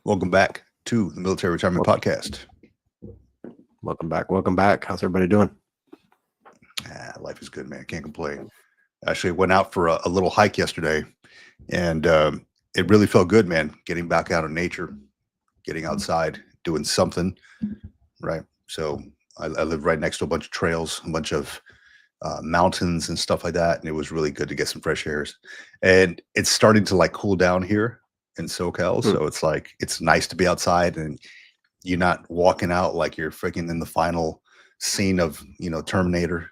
Welcome back to the Military Retirement Podcast. Welcome back. Welcome back. How's everybody doing? Life is good, man. Can't complain. Actually went out for a little hike yesterday, and it really felt good, man. Getting back out in nature, getting outside, doing something, right? So I live right next to a bunch of trails, a bunch of mountains and stuff like that, and it was really good to get some fresh airs. And it's starting to like cool down here in SoCal, so it's like it's nice to be outside, and you're not walking out like you're freaking in the final scene of Terminator.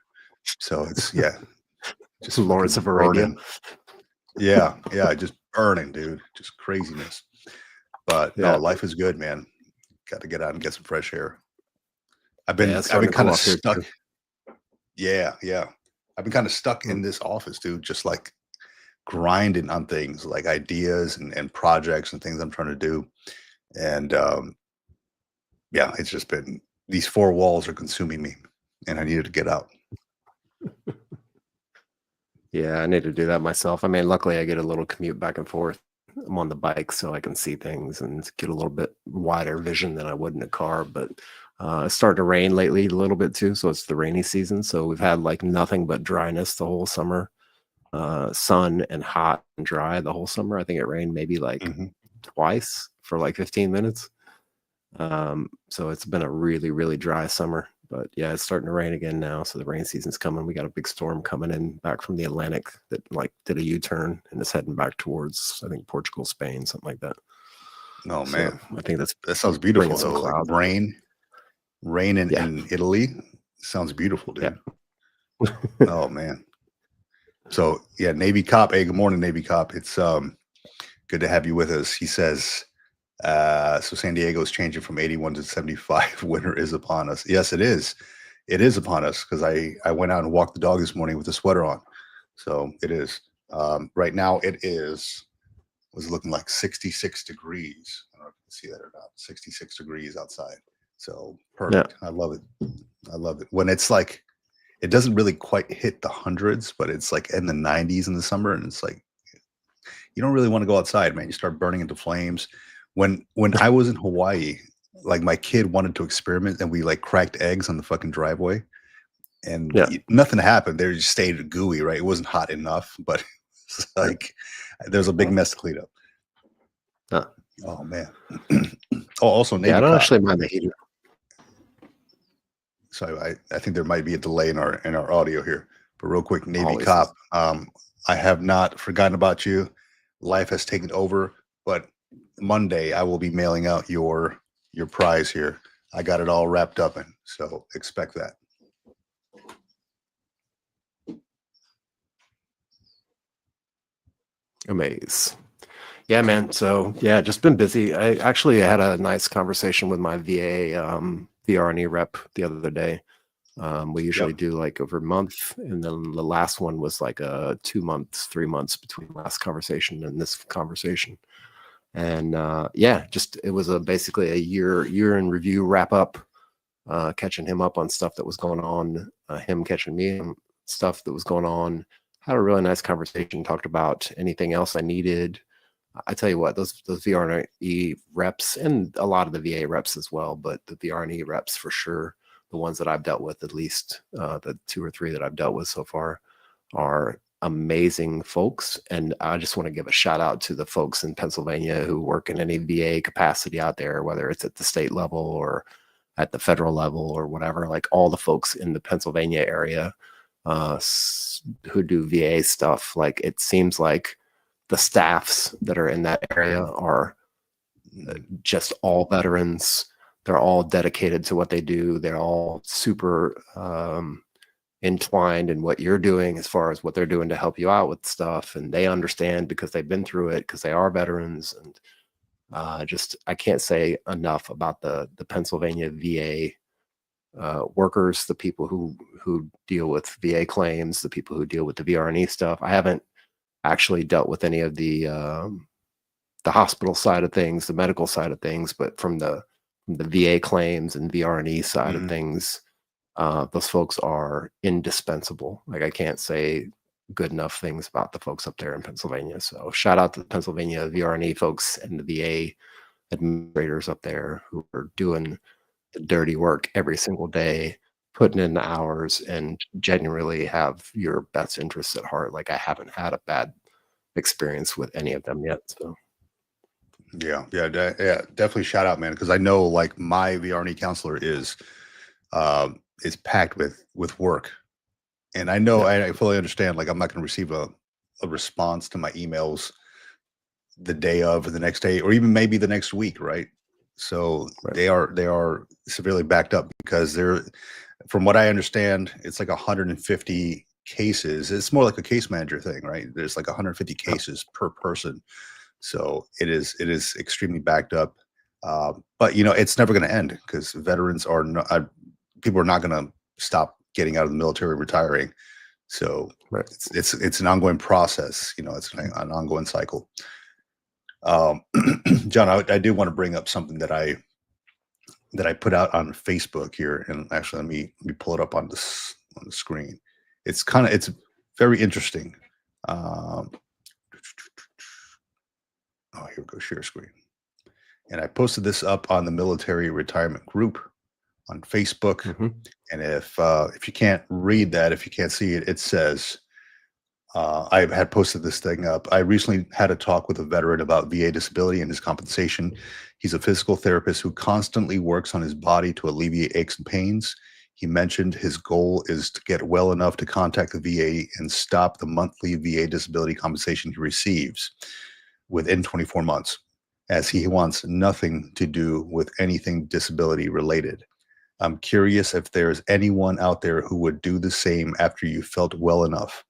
So it's just Lawrence of Arabia. Yeah, just burning, dude. Just craziness. But no, life is good, man. Got to get out and get some fresh air. I've been kind of stuck. Yeah. I've been kind of stuck in this office, dude, just like grinding on things like ideas and projects and things I'm trying to do. And it's just been, these four walls are consuming me, and I needed to get out. Yeah, I need to do that myself. I mean, luckily I get a little commute back and forth. I'm on the bike, so I can see things and get a little bit wider vision than I would in a car. But it's starting to rain lately a little bit too, so it's the rainy season. So we've had like nothing but dryness the whole summer, sun and hot and dry the whole summer. I think it rained maybe like twice for like 15 minutes. So it's been a really, really dry summer. But yeah, it's starting to rain again now. So the rain season's coming. We got a big storm coming in back from the Atlantic that like did a U-turn and is heading back towards, I think, Portugal, Spain, something like that. Oh man, I think that sounds beautiful. So like rain in Italy sounds beautiful, dude. Yeah. Oh man. So yeah, Navy Cop. Hey, good morning, Navy Cop. It's good to have you with us. He says, so San Diego is changing from 81 to 75. Winter is upon us. Yes, it is. It is upon us, because I went out and walked the dog this morning with a sweater on. So it is. Right now it was looking like 66 degrees. I don't know if you can see that or not. 66 degrees outside. So perfect. Yeah. I love it. I love it. When it's like, it doesn't really quite hit the hundreds, but it's like in the 90s in the summer, and it's like, you don't really want to go outside, man. You start burning into flames. When I was in Hawaii, like my kid wanted to experiment, and we like cracked eggs on the fucking driveway, and nothing happened. They just stayed gooey, right? It wasn't hot enough, but it's like there's a big mess to clean up. Oh man. Also, Navy I don't Cop. actually mind the heater. So I think there might be a delay in our audio here, but real quick, Navy Cop. I have not forgotten about you. Life has taken over, but Monday I will be mailing out your prize here. I got it all wrapped up in, so expect that. Amaze. Yeah, man. So yeah, just been busy. I actually had a nice conversation with my VA VRNE rep the other day. We usually do like over a month, and then the last one was like 2 months, 3 months between last conversation and this conversation. And it was basically a year in review wrap up, catching him up on stuff that was going on, him catching me on stuff that was going on. Had a really nice conversation, talked about anything else I needed. I tell you what, those VRNE reps, and a lot of the VA reps as well, but the VRNE reps for sure, the ones that I've dealt with, at least the 2 or 3 that I've dealt with so far, are amazing folks. And I just want to give a shout out to the folks in Pennsylvania who work in any VA capacity out there, whether it's at the state level or at the federal level or whatever, like all the folks in the Pennsylvania area who do VA stuff. Like it seems like the staffs that are in that area are just all veterans. They're all dedicated to what they do. They're all super entwined in what you're doing as far as what they're doing to help you out with stuff. And they understand because they've been through it, because they are veterans. And I can't say enough about the Pennsylvania VA workers, the people who deal with VA claims, the people who deal with the VRNE stuff. I haven't actually dealt with any of the hospital side of things, the medical side of things, but from the VA claims and VRNE side of things, those folks are indispensable. Like I can't say good enough things about the folks up there in Pennsylvania. So shout out to the Pennsylvania VRNE folks and the VA administrators up there who are doing the dirty work every single day, putting in the hours, and genuinely have your best interests at heart. Like, I haven't had a bad experience with any of them yet. So Yeah, definitely shout out, man, because I know like my VRNE counselor is packed with work, and I know I fully understand. Like, I'm not going to receive a response to my emails the day of or the next day or even maybe the next week, right? So they are severely backed up because they're, from what I understand, it's like 150 cases. It's more like a case manager thing, right? There's like 150 cases per person. So it is extremely backed up. But you know, it's never going to end because veterans are not, people are not going to stop getting out of the military, retiring. So it's an ongoing process. You know, it's an ongoing cycle. John, I do want to bring up something that I put out on Facebook here, and actually let me pull it up on the screen. It's very interesting. Oh, here we go, share screen. And I posted this up on the military retirement group on Facebook. And if you can't read that, if you can't see it, it says, I had posted this thing up. I recently had a talk with a veteran about VA disability and his compensation. He's a physical therapist who constantly works on his body to alleviate aches and pains. He mentioned his goal is to get well enough to contact the VA and stop the monthly VA disability compensation he receives within 24 months, as he wants nothing to do with anything disability related. I'm curious if there's anyone out there who would do the same after you felt well enough.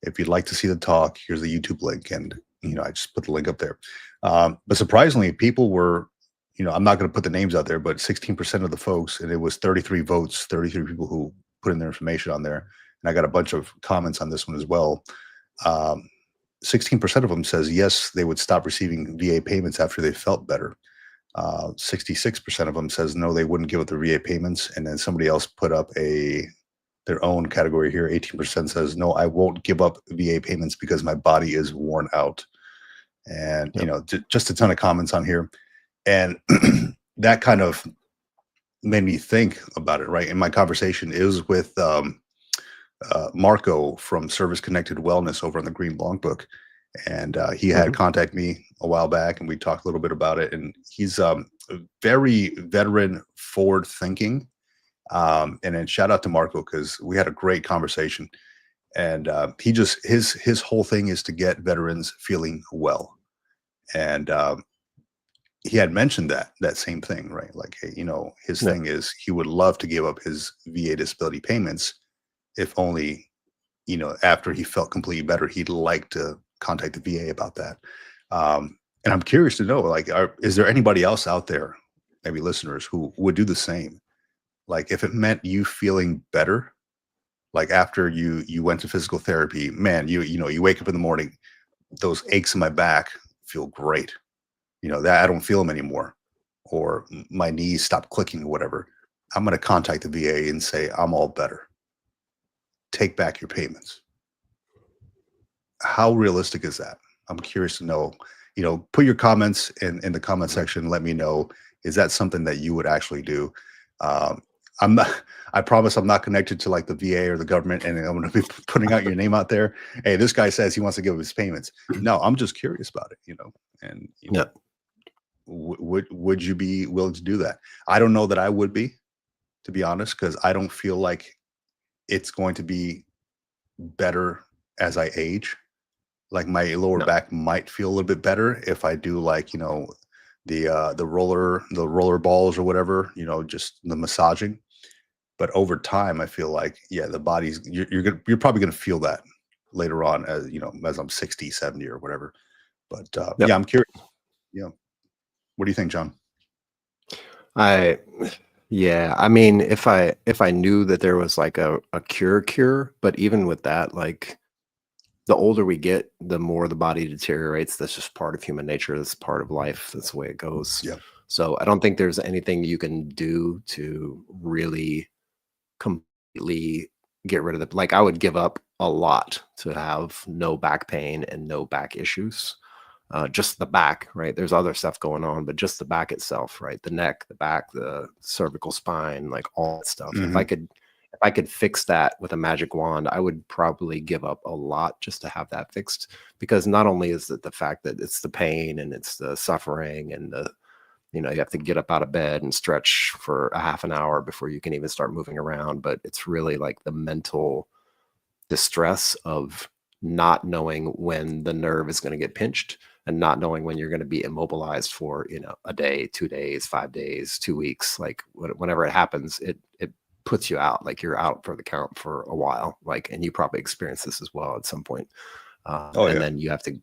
If you'd like to see the talk, here's the YouTube link. And, you know, I just put the link up there. But surprisingly, people were, you know, I'm not going to put the names out there, but 16% of the folks, and it was 33 votes, 33 people who put in their information on there. And I got a bunch of comments on this one as well. 16% of them says, yes, they would stop receiving VA payments after they felt better. 66% of them says, no, they wouldn't give up the VA payments. And then somebody else put up their own category here. 18% says, no, I won't give up VA payments because my body is worn out. And, you know, just a ton of comments on here. And that kind of made me think about it, right? In my conversation, it was with Marco from Service Connected Wellness over on the Green Long Book. And he had contacted me a while back, and we talked a little bit about it. And he's very veteran forward thinking. And then shout out to Marco, because we had a great conversation. And he just, his whole thing is to get veterans feeling well. And he had mentioned that same thing, right? Like, hey, you know, his thing is he would love to give up his VA disability payments if only, you know, after he felt completely better, he'd like to contact the VA about that. And I'm curious to know, like, is there anybody else out there, maybe listeners, who would do the same? Like, if it meant you feeling better, like after you went to physical therapy, man, you know, you wake up in the morning, those aches in my back feel great. You know, that I don't feel them anymore, or my knees stop clicking or whatever. I'm going to contact the VA and say, I'm all better. Take back your payments. How realistic is that? I'm curious to know. You know, put your comments in the comment section. Let me know. Is that something that you would actually do? I'm not, I promise I'm not connected to like the VA or the government, and I'm going to be putting out your name out there. Hey, this guy says he wants to give his payments. No, I'm just curious about it, you know, and you know, would you be willing to do that? I don't know that I would be, to be honest, because I don't feel like it's going to be better as I age. Like my lower back might feel a little bit better if I do, like, you know, the roller balls or whatever, you know, just the massaging. But over time, I feel like, yeah, the body's, you're probably going to feel that later on, as you know, as I'm 60, 70 or whatever. But yeah, I'm curious. Yeah. What do you think, John? I mean, if I knew that there was like a cure, but even with that, like, the older we get, the more the body deteriorates. That's just part of human nature. That's part of life. That's the way it goes. Yeah. So I don't think there's anything you can do to really completely get rid of it. Like, I would give up a lot to have no back pain and no back issues. just the back, right? There's other stuff going on, but just the back itself, right? The neck, the back, the cervical spine, like all that stuff. Mhm. If I could fix that with a magic wand, I would probably give up a lot just to have that fixed, because not only is it the fact that it's the pain and it's the suffering and the, you have to get up out of bed and stretch for a half an hour before you can even start moving around, but it's really like the mental distress of not knowing when the nerve is going to get pinched and not knowing when you're going to be immobilized for, a day, 2 days, 5 days, 2 weeks. Like whenever it happens, it puts you out, like you're out for the count for a while, like, and you probably experience this as well at some point. And then you have to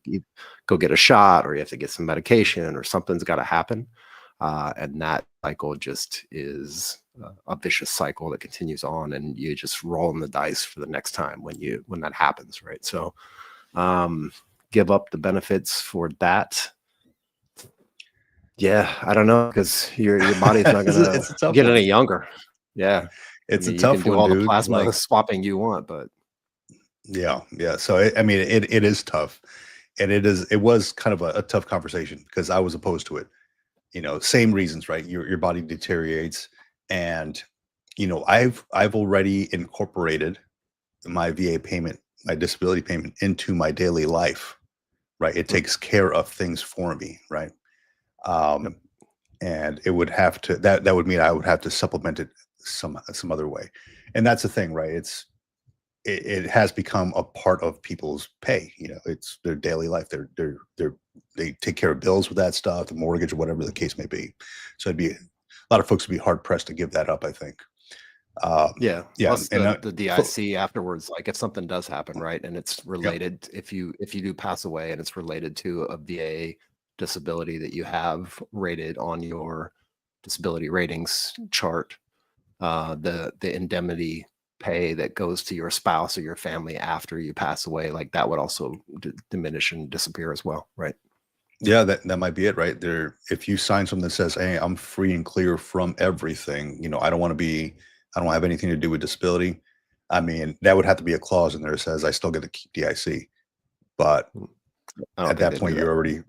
go get a shot, or you have to get some medication, or something's got to happen. And that cycle just is a vicious cycle that continues on, and you just rolling the dice for the next time when that happens, right? So give up the benefits for that. Yeah, I don't know, because your body's not gonna get any younger. Yeah, it's a you tough can do one, all the dude. plasma Like, swapping you want, but yeah. So it is tough, and it was kind of a tough conversation because I was opposed to it. Same reasons, right? Your body deteriorates, and I've already incorporated my VA payment, my disability payment, into my daily life, right? It takes care of things for me, right? And it would have to, that would mean I would have to supplement it some other way, and that's the thing, right? It has become a part of people's pay. It's their daily life. They take care of bills with that stuff, the mortgage or whatever the case may be. So a lot of folks would be hard pressed to give that up, I think. Yeah. Yeah. Plus And the DIC afterwards, like if something does happen, right, and it's related, if you do pass away and it's related to a VA disability that you have rated on your disability ratings chart, the indemnity pay that goes to your spouse or your family after you pass away, like that would also diminish and disappear as well, right? yeah, that might be it, right there. If you sign something that says, "Hey, I'm free and clear from everything," I don't have anything to do with disability. I mean, that would have to be a clause in there that says I still get to keep DIC. But I don't at think that they point, do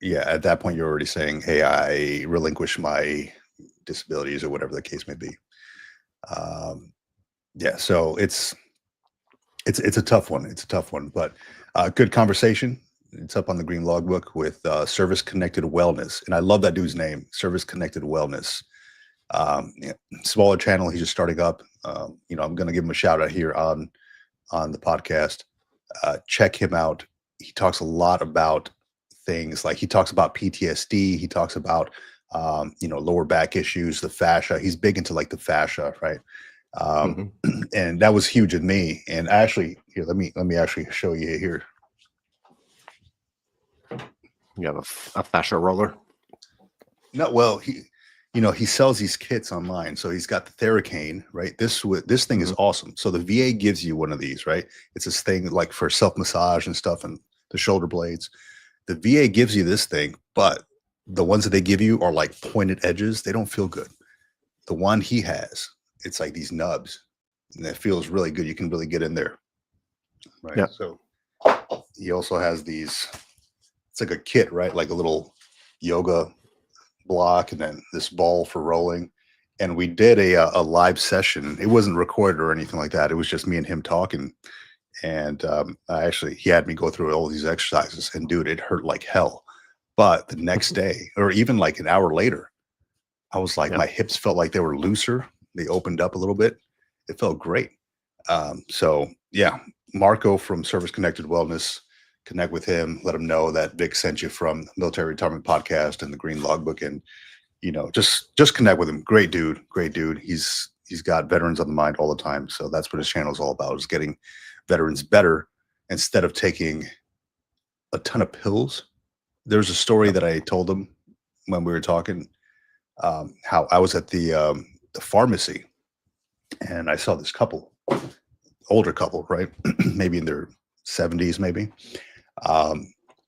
that. at that point, you're already saying, "Hey, I relinquish my disabilities," or whatever the case may be. Yeah, so it's a tough one. It's a tough one, but good conversation. It's up on the Green Logbook with Service Connected Wellness, and I love that dude's name, Service Connected Wellness. Yeah, smaller channel. He's just starting up. I'm going to give him a shout out here on the podcast. Check him out. He talks a lot about things, like he talks about PTSD. He talks about lower back issues, the fascia. He's big into like the fascia, right? And that was huge in me. And actually, here, let me actually show you here. You have a fascia roller? No, well, he sells these kits online. So he's got the Theracane, right? This thing is awesome. So the VA gives you one of these, right? It's this thing like for self massage and stuff, and the shoulder blades. The VA gives you this thing, but the ones that they give you are like pointed edges. They don't feel good. The one he has, it's like these nubs, and it feels really good. You can really get in there, right? Yeah. So he also has these. It's like a kit, right? Like a little yoga block, and then this ball for rolling. And we did a live session. It wasn't recorded or anything like that. It was just me and him talking. And he had me go through all these exercises, and dude, it hurt like hell. But the next day, or even like an hour later, I was like, my hips felt like they were looser. They opened up a little bit. It felt great. So yeah, Marco from Service Connected Wellness, connect with him, let him know that Vic sent you from Military Retirement Podcast and the Green Logbook, and just connect with him. Great dude. He's got veterans on the mind all the time. So that's what his channel is all about, is getting veterans better instead of taking a ton of pills. There's a story that I told him when we were talking, how I was at the pharmacy, and I saw this couple, older couple, right? Maybe in their 70s, maybe.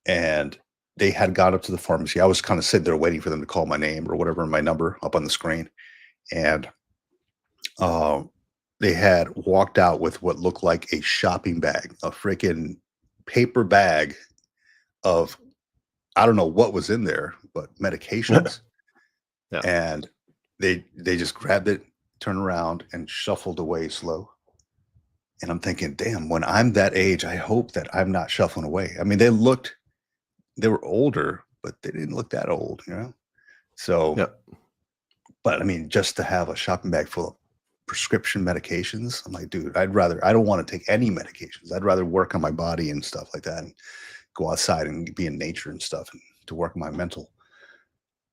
And they had gone up to the pharmacy. I was kind of sitting there waiting for them to call my name or whatever, my number up on the screen. And they had walked out with what looked like a shopping bag, a freaking paper bag of I don't know what was in there, but medications. Yeah. And they just grabbed it, turned around, and shuffled away slow. And I'm thinking, damn, when I'm that age, I hope that I'm not shuffling away. I mean, they were older, but they didn't look that old, you know? So, Yeah. but I mean, just to have a shopping bag full of prescription medications, I'm like, dude, I don't want to take any medications. I'd rather work on my body and stuff like that and go outside and be in nature and stuff and to work on my mental.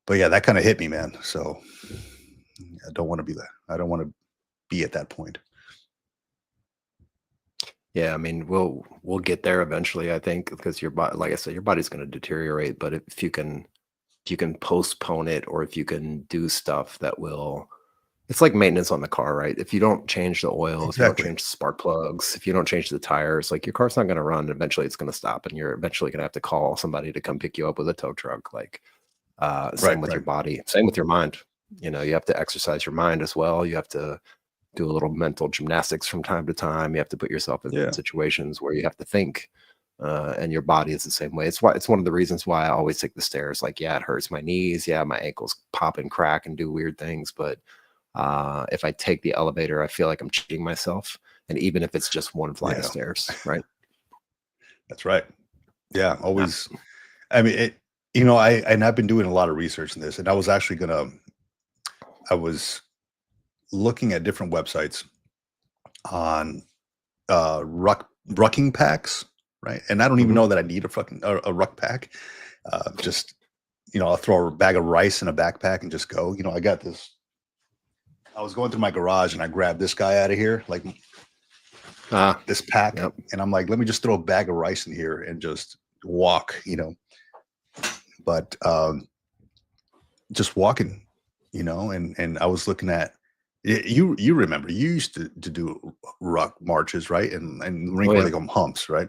But yeah, that kind of hit me, man. So I don't want to be that. I don't want to be at that point. Yeah, I mean, we'll get there eventually, I think, because your body, like I said, your body's going to deteriorate. But if you can postpone it, or if you can do stuff that will, it's like maintenance on the car, right? If you don't change the oil, if you don't Exactly. change the spark plugs, if you don't change the tires, like your car's not going to run. Eventually, it's going to stop, and you're eventually going to have to call somebody to come pick you up with a tow truck. Like, same with your body, same with your mind. You know, you have to exercise your mind as well. You have to do a little mental gymnastics from time to time. You have to put yourself in situations where you have to think, and your body is the same way. It's one of the reasons why I always take the stairs. Like, yeah, it hurts my knees. Yeah, my ankles pop and crack and do weird things. But if I take the elevator, I feel like I'm cheating myself. And even if it's just one flight of stairs, right? That's right. Yeah, always. I mean, I've been doing a lot of research in this, and I was looking at different websites on rucking packs, right? And I don't even know that I need a ruck pack. Just, I'll throw a bag of rice in a backpack and just go. I got this. I was going through my garage and I grabbed this guy out of here, like this pack, and I'm like, let me just throw a bag of rice in here and just walk, But just walking, and I was looking at. You remember you used to do ruck marches, right? And where they go humps, right?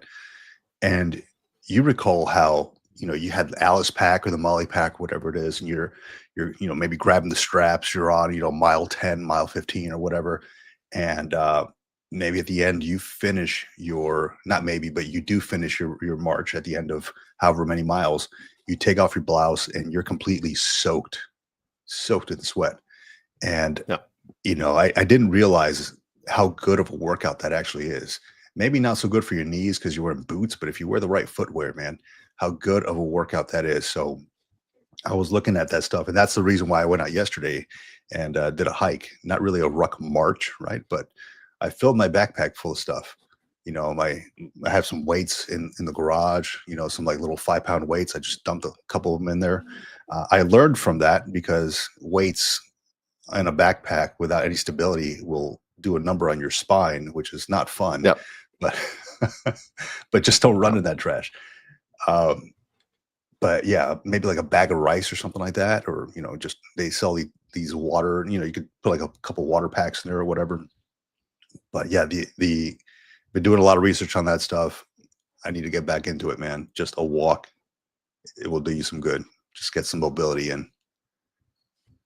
And you recall how you had the Alice pack or the Molly pack, whatever it is, and you're maybe grabbing the straps. You're on mile 10, mile 15, or whatever, and maybe at the end you finish but you do finish your march at the end of however many miles. You take off your blouse and you're completely soaked in sweat, and I didn't realize how good of a workout that actually is. Maybe not so good for your knees because you're wearing boots, but if you wear the right footwear, man, how good of a workout that is. So I was looking at that stuff, and that's the reason why I went out yesterday and did a hike. Not really a ruck march, right? But I filled my backpack full of stuff. I have some weights in the garage, some like little 5-pound weights. I just dumped a couple of them in there. I learned from that because weights in a backpack without any stability will do a number on your spine, which is not fun. Yep. But just don't run in that trash. But yeah, maybe like a bag of rice or something like that, or just they sell these water. You could put like a couple water packs in there or whatever. But yeah, been doing a lot of research on that stuff. I need to get back into it, man. Just a walk, it will do you some good. Just get some mobility in.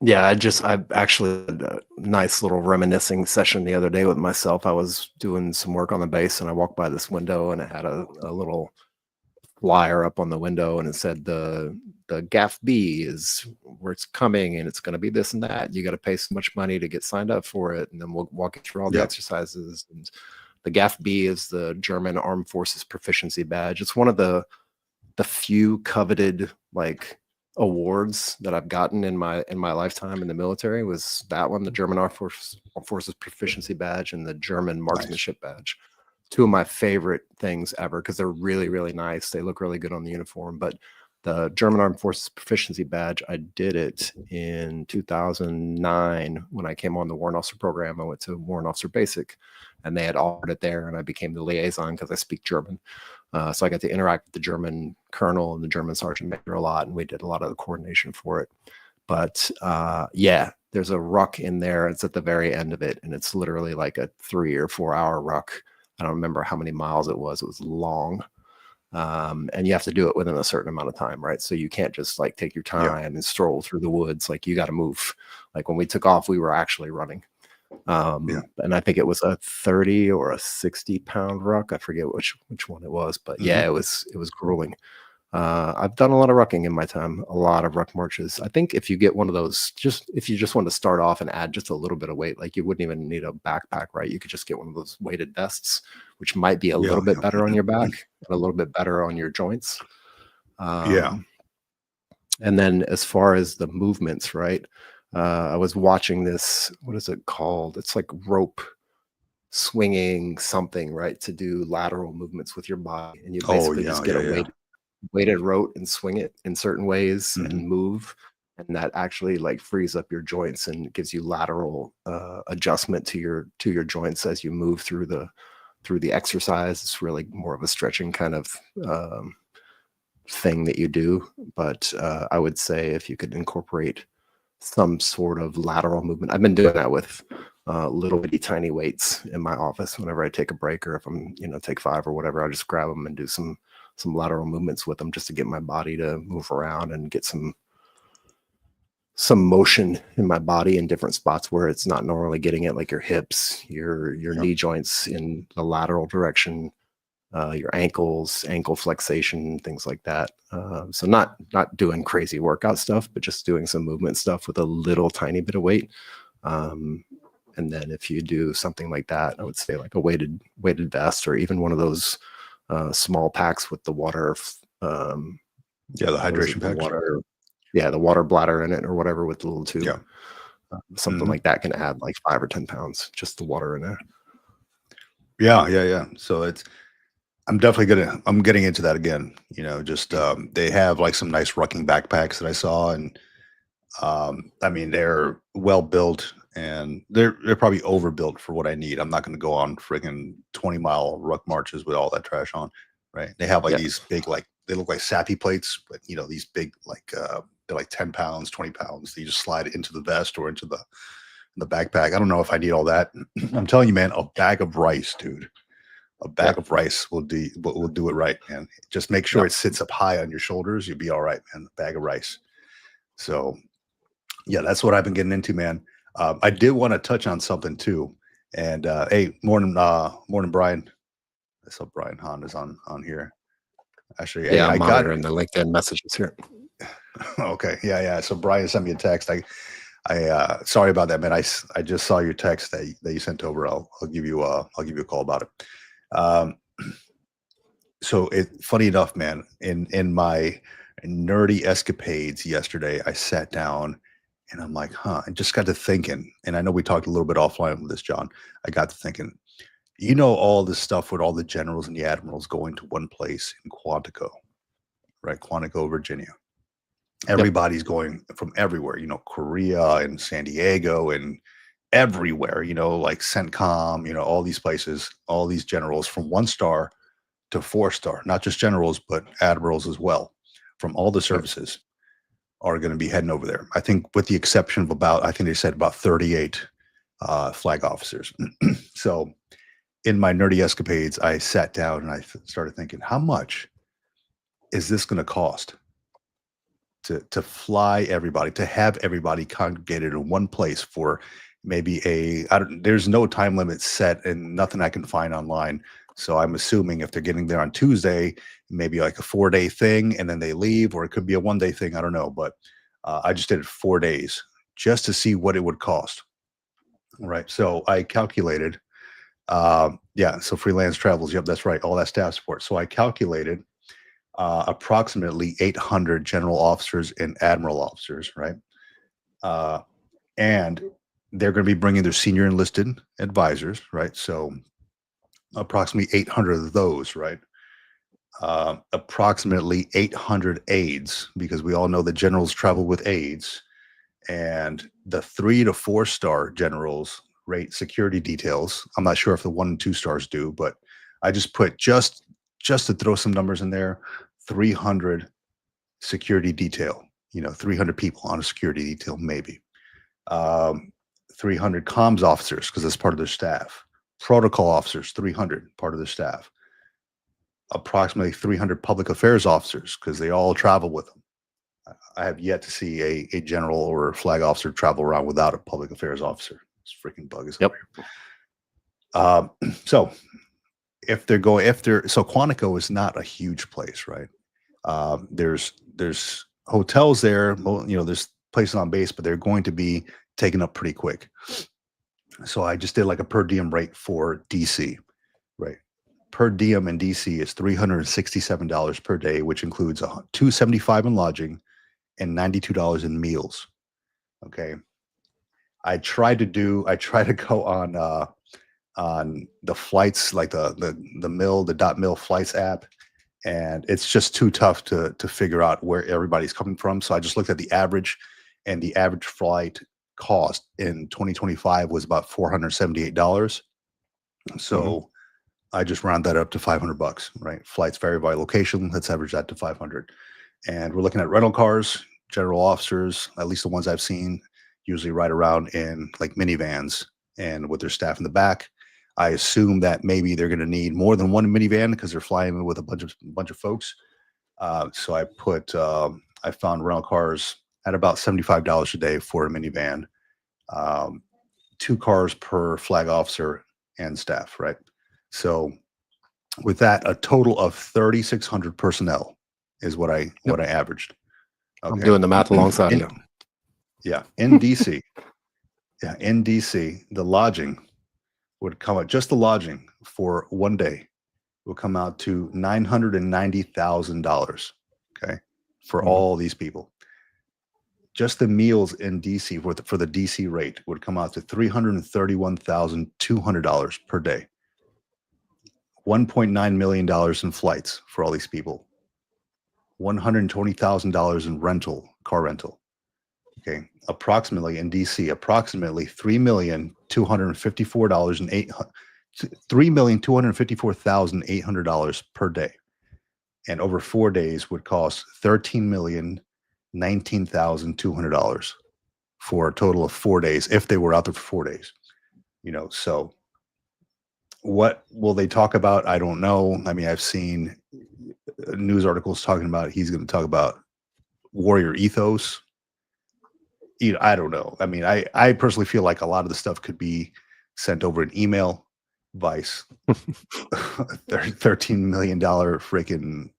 Yeah, I actually had a nice little reminiscing session the other day with myself. I was doing some work on the base and I walked by this window and it had a little flyer up on the window and it said the GAF B is where it's coming and it's going to be this and that. You got to pay so much money to get signed up for it, and then we'll walk you through all the exercises. And the GAF B is the German Armed Forces Proficiency Badge. It's one of the few coveted like awards that I've gotten in my lifetime in the military. Was that one, the German Armed Forces Proficiency Badge and the German Marksmanship Badge. Two of my favorite things ever because they're really, really nice. They look really good on the uniform. But the German Armed Forces Proficiency Badge, I did it in 2009 when I came on the Warrant Officer program. I went to Warrant Officer Basic, and they had offered it there, and I became the liaison because I speak German. So I got to interact with the German colonel and the German sergeant major a lot, and we did a lot of the coordination for it. But yeah, there's a ruck in there. It's at the very end of it, and it's literally like a 3 or 4 hour ruck. I don't remember how many miles it was. It was long. And you have to do it within a certain amount of time, right? So you can't just like take your time and stroll through the woods. Like you got to move. Like when we took off, we were actually running. And I think it was a 30 or a 60 pound ruck. I forget which one it was, but yeah, it was grueling. I've done a lot of rucking in my time, a lot of ruck marches. I think if you get one of those, if you just want to start off and add just a little bit of weight, like you wouldn't even need a backpack, right? You could just get one of those weighted vests, which might be a little bit better on your back and a little bit better on your joints. And then as far as the movements, right? I was watching this, what is it called? It's like rope swinging something, right? To do lateral movements with your body. And you basically just get a weighted rope and swing it in certain ways and move. And that actually like frees up your joints and gives you lateral adjustment to your joints as you move through the exercise. It's really more of a stretching kind of thing that you do. But I would say if you could incorporate some sort of lateral movement. I've been doing that with little bitty tiny weights in my office whenever I take a break, or if I'm, take 5 or whatever, I just grab them and do some lateral movements with them just to get my body to move around and get some motion in my body in different spots where it's not normally getting it, like your hips, your knee joints in the lateral direction, your ankles, ankle flexation, things like that. So not doing crazy workout stuff, but just doing some movement stuff with a little tiny bit of weight. And then if you do something like that, I would say like a weighted vest, or even one of those small packs with the water. The hydration packs. The water bladder in it or whatever with the little tube. Something like that can add like 5 or 10 pounds, just the water in there. Yeah. So I'm getting into that again. They have like some nice rucking backpacks that I saw, and I mean, they're well built and they're probably overbuilt for what I need. I'm not going to go on friggin' 20-mile ruck marches with all that trash on, right? They have like these big, like they look like sappy plates, but these big, like they're like 10 pounds, 20 pounds. You just slide it into the vest or into the backpack. I don't know if I need all that. I'm telling you, man, a bag of rice, dude. A bag of rice will do it right, man. Just make sure it sits up high on your shoulders. You'll be all right, man. A bag of rice. So, yeah, that's what I've been getting into, man. I did want to touch on something too. And hey, morning, Brian. I saw Brian Hahn is on here. Actually, I'm monitoring the LinkedIn messages here. Okay, yeah. So Brian sent me a text. I sorry about that, man. I just saw your text that you sent over. I'll give you a call about it. So funny enough, man, in my nerdy escapades yesterday, I sat down and I'm like, I just got to thinking, and I know we talked a little bit offline with this, John. I got to thinking, all this stuff with all the generals and the admirals going to one place in Quantico, right? Quantico, Virginia. Everybody's going from everywhere, Korea and San Diego and everywhere, like CENTCOM, all these places, all these generals from 1-star to 4-star, not just generals, but admirals as well, from all the services are going to be heading over there. I think with the exception of I think they said about 38 flag officers. So in my nerdy escapades, I sat down and I started thinking, how much is this going to cost to fly everybody, to have everybody congregated in one place for maybe there's no time limit set and nothing I can find online. So I'm assuming if they're getting there on Tuesday, maybe like a 4-day thing and then they leave, or it could be a 1-day thing. I don't know. But I just did it 4 days just to see what it would cost. Right. So I calculated. So freelance travels. Yep, that's right. All that staff support. So I calculated approximately 800 general officers and admiral officers. Right. And they're going to be bringing their senior enlisted advisors. Right. So approximately 800 of those, right? Approximately 800 aides, because we all know that generals travel with aides, and the 3 to 4-star generals rate security details. I'm not sure if the 1 and 2 stars do, but I just put just to throw some numbers in there, 300 security detail. 300 people on a security detail, maybe. 300 comms officers, because that's part of their staff. Protocol officers, 300, part of the staff. Approximately 300 public affairs officers, because they all travel with them. I have yet to see a general or a flag officer travel around without a public affairs officer. It's freaking buggers. Yep. So if they're so Quantico is not a huge place, right? There's hotels there, there's places on base, but they're going to be taken up pretty quick. So I just did like a per diem rate for DC, right? Per diem in DC is $367 per day, which includes $275 in lodging and $92 in meals. Okay. I try to go on the flights, like the .mil flights app, and it's just too tough to figure out where everybody's coming from. So I just looked at the average, and the average flight cost in 2025 was about $478. So I just round that up to $500, right? Flights vary by location. Let's average that to 500. And we're looking at rental cars, general officers, at least the ones I've seen, usually ride around in like minivans and with their staff in the back. I assume that maybe they're going to need more than one minivan because they're flying with a bunch of folks. So I found rental cars at about $75 a day for a minivan, 2 cars per flag officer and staff, right? So with that, a total of 3,600 personnel is what I averaged. Okay. I'm doing the math alongside you. Yeah, in DC. Yeah, in DC, the lodging would come out, just the lodging for one day will come out to $990,000. Okay, for all these people. Just the meals in DC for the DC rate would come out to $331,200 per day. $1.9 million in flights for all these people. $120,000 in car rental. Okay, approximately in DC, $3,254,800 per day, and over 4 days would cost $13,019,200 for a total of 4 days if they were out there for 4 days. So what will they talk about? I don't know. I mean, I've seen news articles talking about he's going to talk about warrior ethos. I don't know. I mean, I personally feel like a lot of the stuff could be sent over an email, Vice, $13 million freaking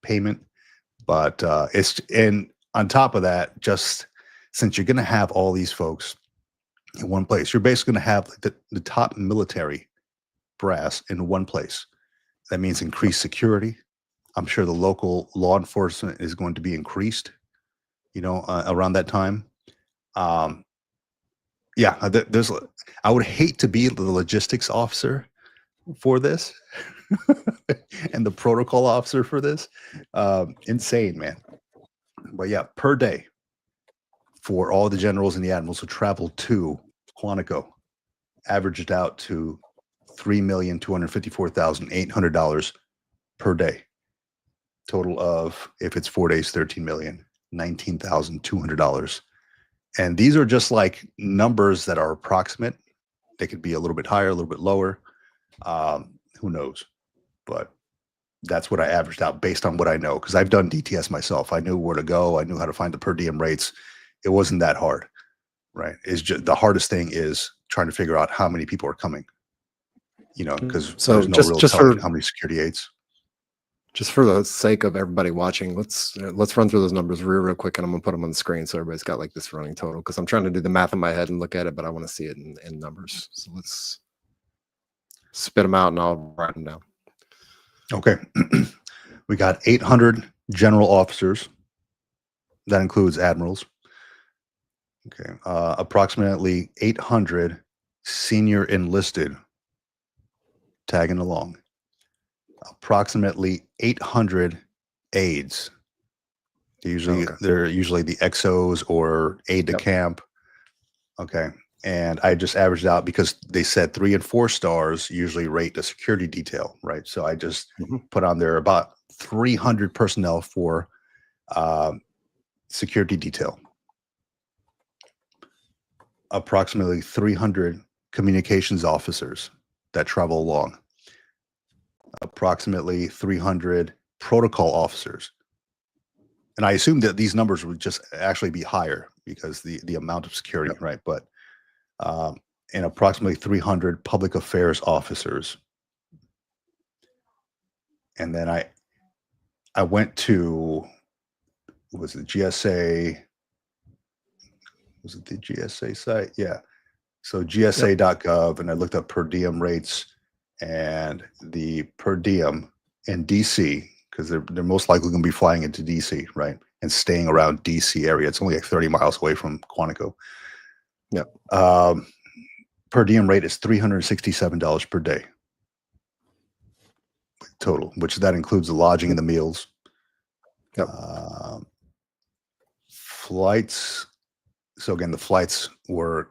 payment. But and on top of that, just since you're going to have all these folks in one place, you're basically going to have the top military brass in one place. That means increased security. I'm sure the local law enforcement is going to be increased, around that time. I would hate to be the logistics officer for this and the protocol officer for this. Insane, man. But yeah, per day for all the generals and the admirals who travel to Quantico, averaged out to $3,254,800 per day. Total of, if it's 4 days, $13,019,200. And these are just like numbers that are approximate. They could be a little bit higher, a little bit lower. Who knows? But that's what I averaged out based on what I know, because I've done DTS myself. I knew where to go. I knew how to find the per diem rates. It wasn't that hard, right? It's just the hardest thing is trying to figure out how many people are coming. Because there's no real telling how many security aides. Just for the sake of everybody watching, let's run through those numbers real quick, and I'm gonna put them on the screen so everybody's got like this running total, because I'm trying to do the math in my head and look at it, but I want to see it in numbers. So let's spit them out and I'll write them down. Okay. We got 800 general officers. That includes admirals. Okay. Approximately 800 senior enlisted tagging along. Approximately 800 aides. They're usually the XOs or aide de camp. Okay. And I just averaged out because they said 3 and 4 stars usually rate a security detail, right? So I just put on there about 300 personnel for security detail. Approximately 300 communications officers that travel along. Approximately 300 protocol officers. And I assume that these numbers would just actually be higher because the amount of security, right? But and approximately 300 public affairs officers. And then I I went to, was it GSA? Was it the GSA site? Yeah. So GSA.gov, and I looked up per diem rates, and the per diem in DC, because they're most likely going to be flying into DC, right? And staying around DC area. It's only like 30 miles away from Quantico. Yeah. Per diem rate is $367 per day total, which that includes the lodging and the meals. Yep. Flights. So again, the flights were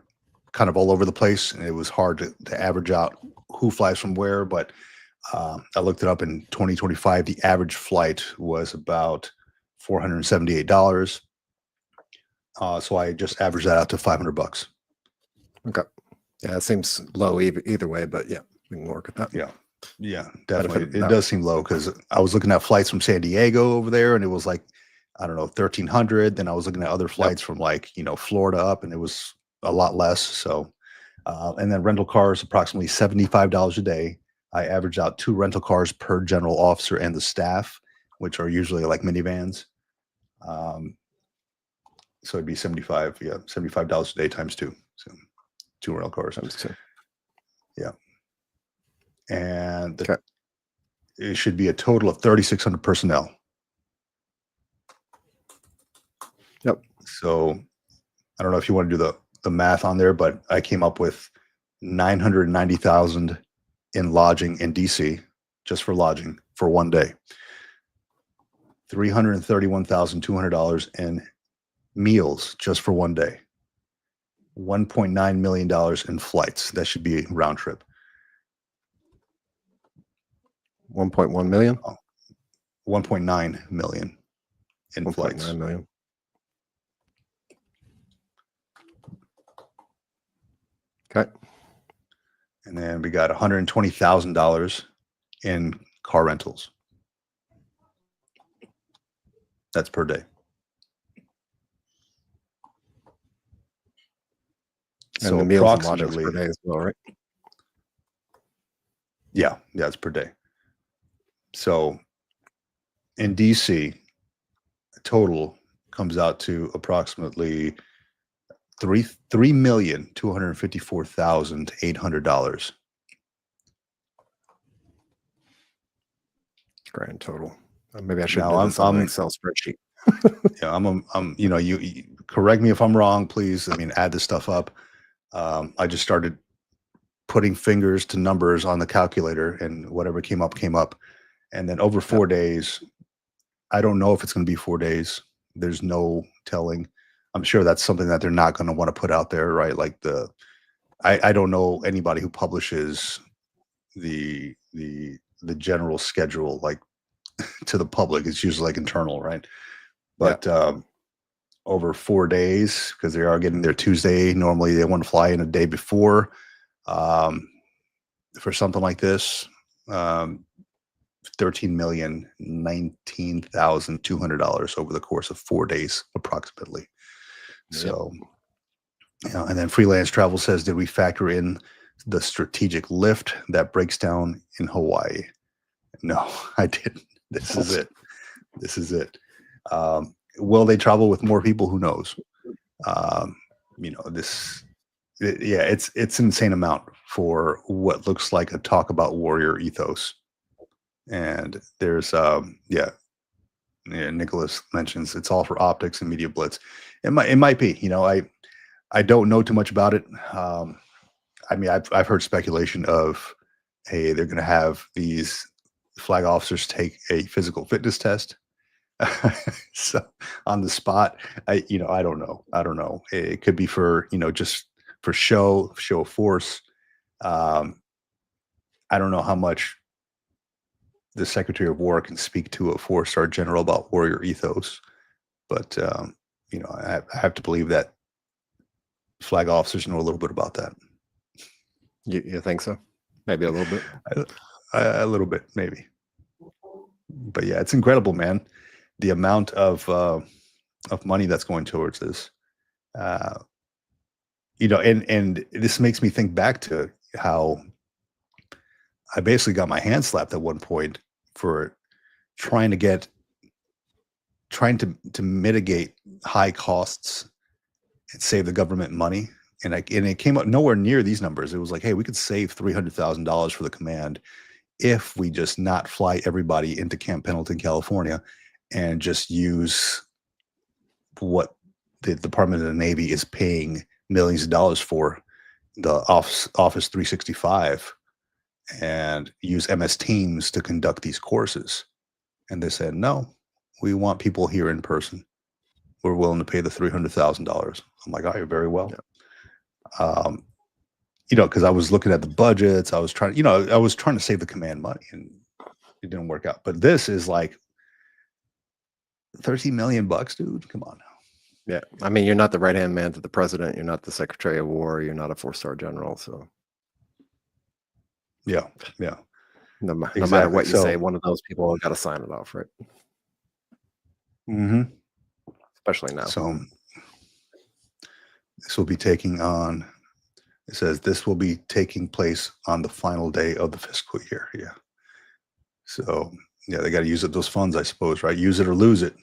kind of all over the place, and it was hard to average out who flies from where. But I looked it up in 2025. The average flight was about $478. So I just averaged that out to $500. Okay. Yeah, it seems low either way, but yeah, we can work with that. Yeah, definitely. It does seem low, because I was looking at flights from San Diego over there, and it was like, I don't know, 1,300. Then I was looking at other flights from like, Florida up, and it was a lot less. So, and then rental cars, approximately $75 a day. I averaged out 2 rental cars per general officer and the staff, which are usually like minivans. So it'd be $75 a day times 2. So 2 rental cars. Times 2. Yeah. And it should be a total of 3,600 personnel. Yep. So I don't know if you want to do the math on there, but I came up with $990,000 in lodging in DC, just for lodging for one day. $331,200 in meals just for one day. $1.9 million in flights. That should be round trip. 1.1 million? 1.9 million in flights. 1.9 million. Okay. And then we got $120,000 in car rentals. That's per day. And so the meals and approximately lodgings per day as well, right? Yeah, it's per day. So in DC, total comes out to approximately $3,254,800. Grand total. Maybe I should Now, do this on an Excel spreadsheet. Yeah, I'm you correct me if I'm wrong, please. I mean, add this stuff up. I just started putting fingers to numbers on the calculator, and whatever came up. And then over 4 days, I don't know if it's going to be 4 days. There's no telling. I'm sure that's something that they're not going to want to put out there, right? Like I don't know anybody who publishes the general schedule like to the public. It's usually like internal, right? But over 4 days, because they are getting their Tuesday. Normally they want to fly in a day before. For something like this, $13,019,200 over the course of 4 days, approximately. Yep. So, and then Freelance Travel says, did we factor in the strategic lift that breaks down in Hawaii? No, I didn't. This is it. Will they travel with more people? Who knows? It's an insane amount for what looks like a talk about warrior ethos. And there's Nicholas mentions it's all for optics and media blitz. It might be, I don't know too much about it. I mean, I've heard speculation of, hey, they're going to have these flag officers take a physical fitness test. So on the spot, I don't know. It could be for, just for show of force. I don't know how much the Secretary of War can speak to a 4-star general about warrior ethos, but I have to believe that flag officers know a little bit about that. You think so? Maybe a little bit. A little bit, maybe. But yeah, it's incredible, man. The amount of money that's going towards this, and this makes me think back to how I basically got my hand slapped at one point for trying to get trying to mitigate high costs and save the government money. And it came up nowhere near these numbers. It was like, hey, we could save $300,000 for the command if we just not fly everybody into Camp Pendleton, California, and just use what the Department of the Navy is paying millions of dollars for, the Office 365, and use MS Teams to conduct these courses. And they said, no, we want people here in person. We're willing to pay the $300,000. I'm like, oh, you're very well. Yeah. Because I was looking at the budgets. I was trying to save the command money, and it didn't work out. But this is like $13 million, dude. Come on now. Yeah. I mean, you're not the right-hand man to the president. You're not the Secretary of War. You're not a 4-star general. So yeah. No matter what you say, one of those people got to sign it off, right? Mm-hmm. Especially now. So this will be taking on. It says this will be taking place on the final day of the fiscal year. Yeah. So yeah, they got to use up those funds, I suppose, right? Use it or lose it.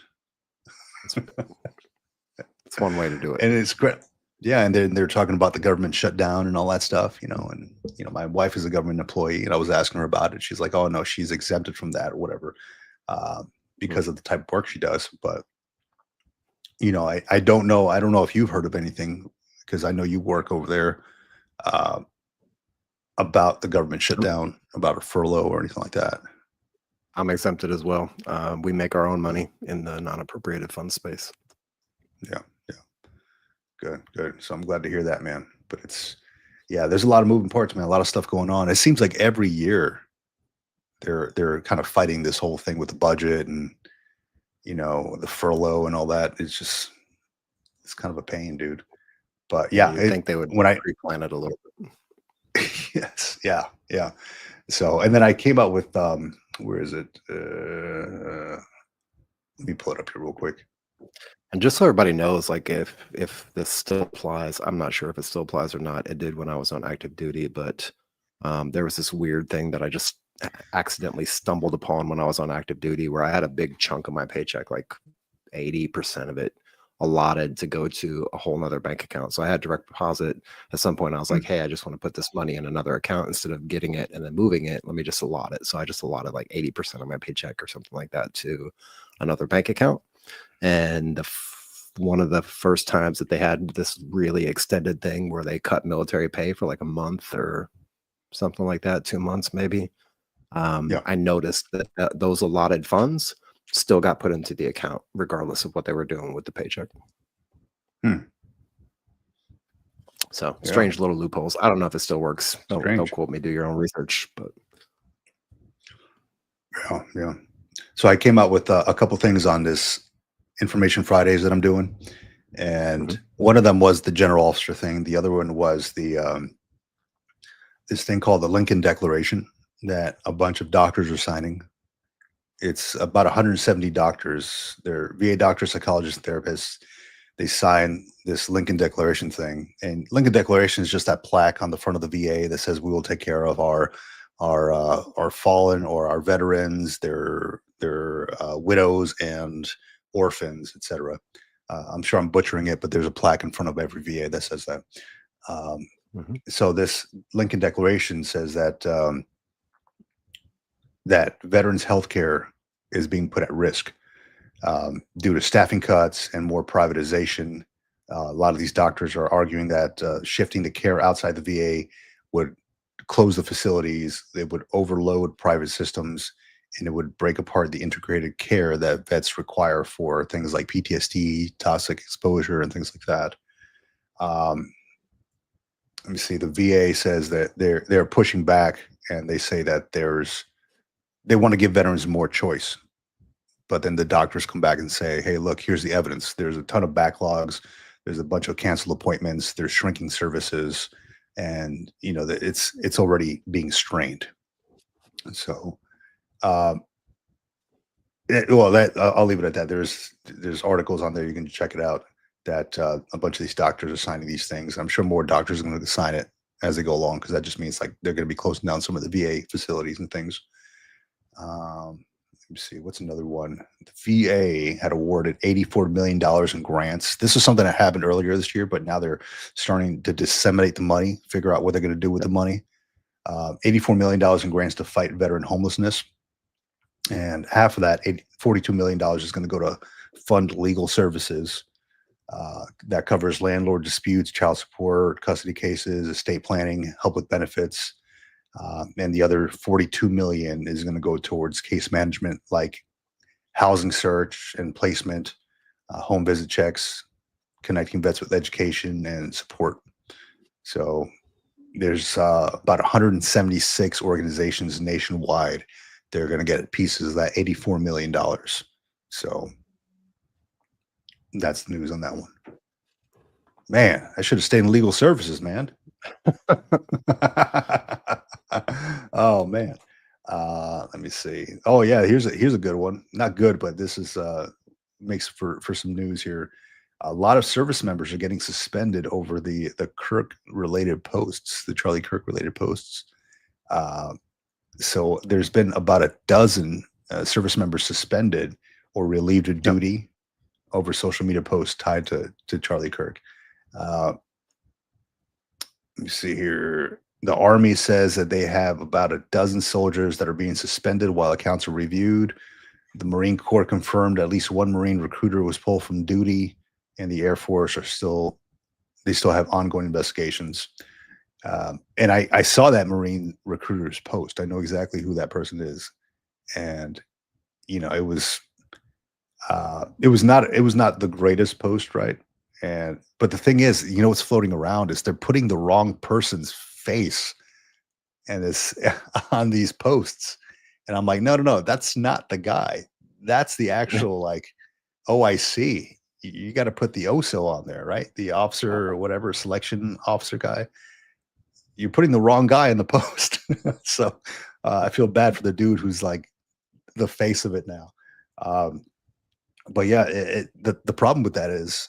It's one way to do it. And it's great. Yeah. And then they're talking about the government shutdown and all that stuff, and my wife is a government employee, and I was asking her about it. She's like, oh no, she's exempted from that or whatever, because of the type of work she does. But, I don't know. I don't know if you've heard of anything, because I know you work over there, about the government shutdown, about a furlough or anything like that. I'm exempted as well. We make our own money in the non-appropriated fund space. Yeah. Good. So I'm glad to hear that, man. But there's a lot of moving parts, man. A lot of stuff going on. It seems like every year they're kind of fighting this whole thing with the budget and the furlough and all that. It's kind of a pain, dude. But yeah, I think they would pre-plan it a little bit. Yes. Yeah. So, and then I came out with, where is it? Let me pull it up here real quick. And just so everybody knows, like if this still applies, I'm not sure if it still applies or not. It did when I was on active duty, but there was this weird thing that I just accidentally stumbled upon when I was on active duty, where I had a big chunk of my paycheck, like 80% of it, allotted to go to a whole nother bank account. So I had direct deposit. At some point I was like, hey, I just want to put this money in another account instead of getting it and then moving it. Let me just allot it. So I just allotted like 80% of my paycheck or something like that to another bank account. And one of the first times that they had this really extended thing where they cut military pay for like a month or something like that, 2 months maybe, I noticed that those allotted funds still got put into the account regardless of what they were doing with the paycheck. So strange little loopholes. I don't know if it still works. Don't quote me. Do your own research. But yeah. So I came out with a couple things on this Information Fridays that I'm doing, and one of them was the general officer thing. The other one was the this thing called the Lincoln Declaration that a bunch of doctors are signing. It's about 170 doctors. They're VA doctors, psychologists, and therapists. They sign this Lincoln Declaration thing, and Lincoln Declaration is just that plaque on the front of the VA that says we will take care of our fallen or our veterans, their widows and orphans, etc. I'm sure I'm butchering it, but there's a plaque in front of every VA that says that. So this Lincoln Declaration says that that veterans' health care is being put at risk due to staffing cuts and more privatization. A lot of these doctors are arguing that shifting the care outside the VA would close the facilities, they would overload private systems, and it would break apart the integrated care that vets require for things like PTSD, toxic exposure, and things like that. Let me see. The VA says that they're pushing back, and they say that they want to give veterans more choice. But then the doctors come back and say, hey, look, here's the evidence. There's a ton of backlogs. There's a bunch of canceled appointments. There's shrinking services. And, it's already being strained. So, I'll leave it at that. There's articles on there. You can check it out that a bunch of these doctors are signing these things. I'm sure more doctors are going to sign it as they go along, because that just means like they're going to be closing down some of the VA facilities and things. me see, what's another one? The VA had awarded $84 million in grants. This is something that happened earlier this year, but now they're starting to disseminate the money, figure out what they're going to do with the money. $84 million in grants to fight veteran homelessness. And half of that, $42 million, is going to go to fund legal services. That covers landlord disputes, child support, custody cases, estate planning, help with benefits. And the other 42 million is going to go towards case management, like housing search and placement, home visit checks, connecting vets with education and support. So there's about 176 organizations nationwide. They're going to get pieces of that $84 million. So that's the news on that one. Man, I should have stayed in legal services, man. Oh man. Let me see. Oh yeah, here's a good one. Not good, but this is makes for some news here. A lot of service members are getting suspended over the Kirk related posts, the Charlie Kirk related posts. So there's been about a dozen service members suspended or relieved of duty over social media posts tied to Charlie Kirk. Let me see here. The Army says that they have about a dozen soldiers that are being suspended while accounts are reviewed. The Marine Corps confirmed at least one Marine recruiter was pulled from duty, and the Air Force still have ongoing investigations. And I saw that Marine recruiter's post. I know exactly who that person is, and it was not the greatest post, right? But the thing is, what's floating around is they're putting the wrong person's face and it's on these posts. And I'm like, no, that's not the guy. That's the actual OIC. You got to put the OSO on there, right? The officer or whatever, selection officer guy. You're putting the wrong guy in the post. So I feel bad for the dude who's like the face of it now. But yeah, the problem with that is,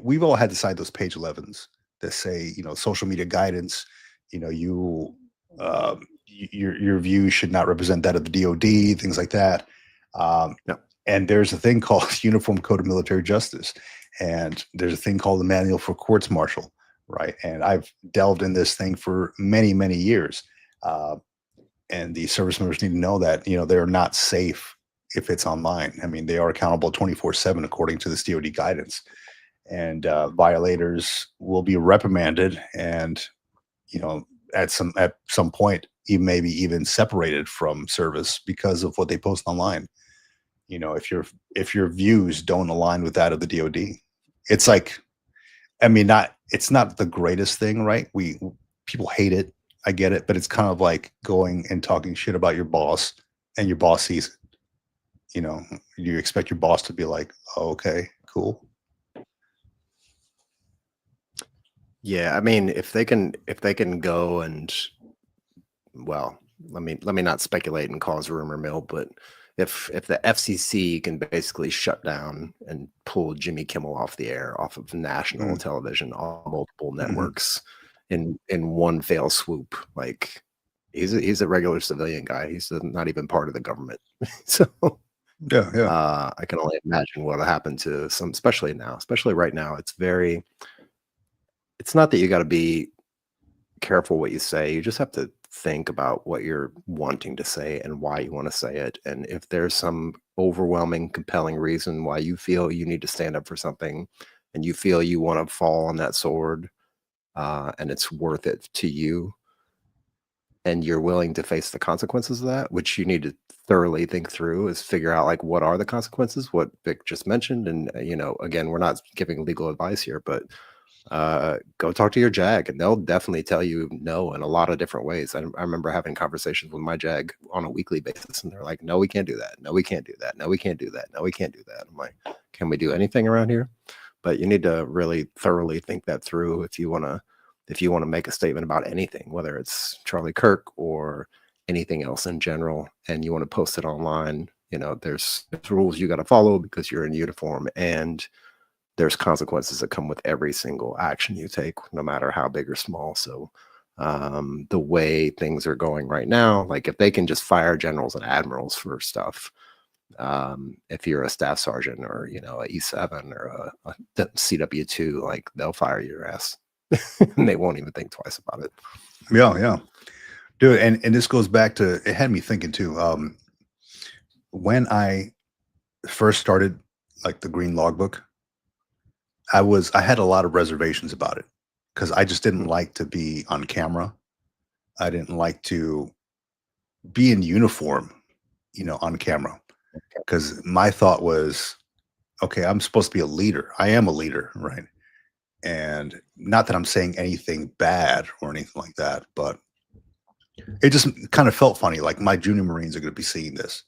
we've all had to sign those page 11s that say, social media guidance, your views should not represent that of the DOD, things like that. And there's a thing called Uniform Code of Military Justice, and there's a thing called the Manual for Courts Martial, right? And I've delved in this thing for many, many years. And the service members need to know that, they're not safe if it's online. I mean, they are accountable 24/7 according to this DOD guidance. And violators will be reprimanded and, at some point, maybe even separated from service because of what they post online. If your views don't align with that of the DOD, it's like, it's not the greatest thing, right? People hate it. I get it, but it's kind of like going and talking shit about your boss and your boss sees it. You expect your boss to be like, oh, okay, cool. Yeah, I mean, if they can go and, well, let me not speculate and cause rumor mill, but if the FCC can basically shut down and pull Jimmy Kimmel off the air, off of national television, on multiple networks in one fell swoop, like he's a regular civilian guy. He's not even part of the government. So yeah. I can only imagine what'll happen to some, especially right now. It's not that you got to be careful what you say. You just have to think about what you're wanting to say and why you want to say it. And if there's some overwhelming, compelling reason why you feel you need to stand up for something and you feel you want to fall on that sword, and it's worth it to you, and you're willing to face the consequences of that, which you need to thoroughly think through, is figure out like, what are the consequences, what Vic just mentioned. And, again, we're not giving legal advice here, but go talk to your JAG and they'll definitely tell you no in a lot of different ways. I remember having conversations with my JAG on a weekly basis and they're like, no, we can't do that. No, we can't do that. No, we can't do that. No, we can't do that. I'm like, can we do anything around here? But you need to really thoroughly think that through if you want to make a statement about anything, whether it's Charlie Kirk or anything else in general, and you want to post it online. There's rules you got to follow because you're in uniform, and there's consequences that come with every single action you take, no matter how big or small. So the way things are going right now, like if they can just fire generals and admirals for stuff, if you're a staff sergeant or, you know, a E7 or a CW2, like they'll fire your ass and they won't even think twice about it. Yeah. Dude, and this goes back to, it had me thinking too. When I first started like the Green Logbook, I had a lot of reservations about it because I just didn't like to be on camera. I didn't like to be in uniform, you know, on camera. Because my thought was, okay, I'm supposed to be a leader. I am a leader, right? And not that I'm saying anything bad or anything like that, but it just kind of felt funny. Like my junior Marines are going to be seeing this.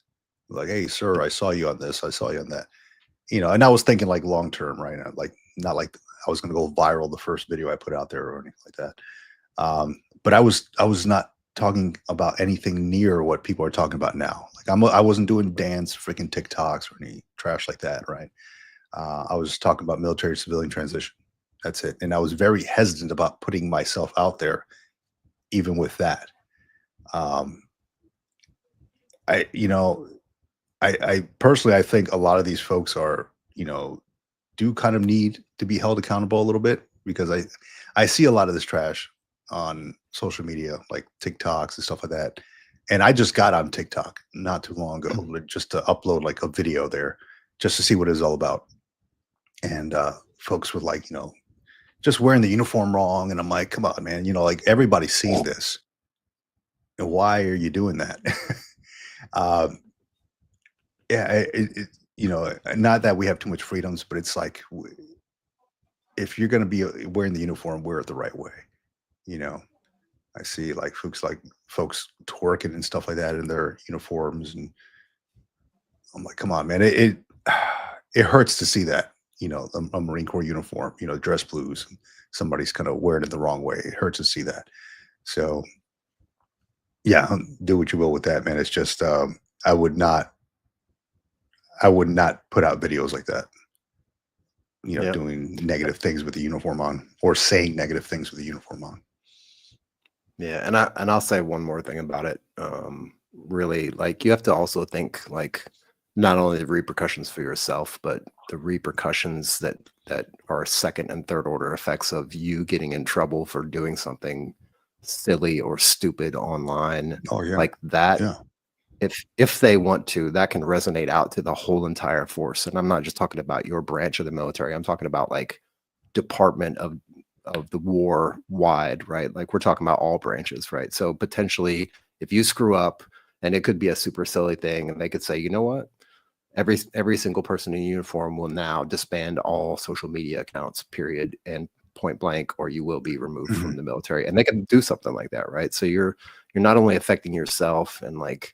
Like, hey, sir, I saw you on this. I saw you on that. You know, and I was thinking like long term, right? Like, not like I was going to go viral the first video I put out there or anything like that. But I was not talking about anything near what people are talking about now. Like I wasn't doing dance freaking TikToks or any trash like that, right? I was talking about military civilian transition. That's it. And I was very hesitant about putting myself out there, even with that. I personally, I think a lot of these folks are, you know, do kind of need to be held accountable a little bit because I see a lot of this trash on social media, like TikToks and stuff like that. And I just got on TikTok not too long ago, just to upload like a video there, just to see what it's all about. And folks were like, you know, just wearing the uniform wrong. And I'm like, come on, man, you know, like everybody's seen this. And why are you doing that? Yeah, you know, not that we have too much freedoms, but it's like, if you're going to be wearing the uniform, wear it the right way. You know, I see like folks twerking and stuff like that in their uniforms. And I'm like, come on, man. It hurts to see that, you know, a Marine Corps uniform, you know, dress blues, and somebody's kind of wearing it the wrong way. It hurts to see that. So yeah, do what you will with that, man. It's just, I would not put out videos like that, you know, doing negative things with the uniform on or saying negative things with the uniform on. Yeah. And I'll say one more thing about it. Really, like you have to also think like not only the repercussions for yourself, but the repercussions that are second and third order effects of you getting in trouble for doing something silly or stupid online. Oh yeah. Like that. Yeah. If they want to, that can resonate out to the whole entire force. And I'm not just talking about your branch of the military. I'm talking about like Department of the war wide, right? Like we're talking about all branches, right? So potentially if you screw up, and it could be a super silly thing, and they could say, you know what? Every single person in uniform will now disband all social media accounts, period, and point blank, or you will be removed from the military. And they can do something like that, right? So you're not only affecting yourself and like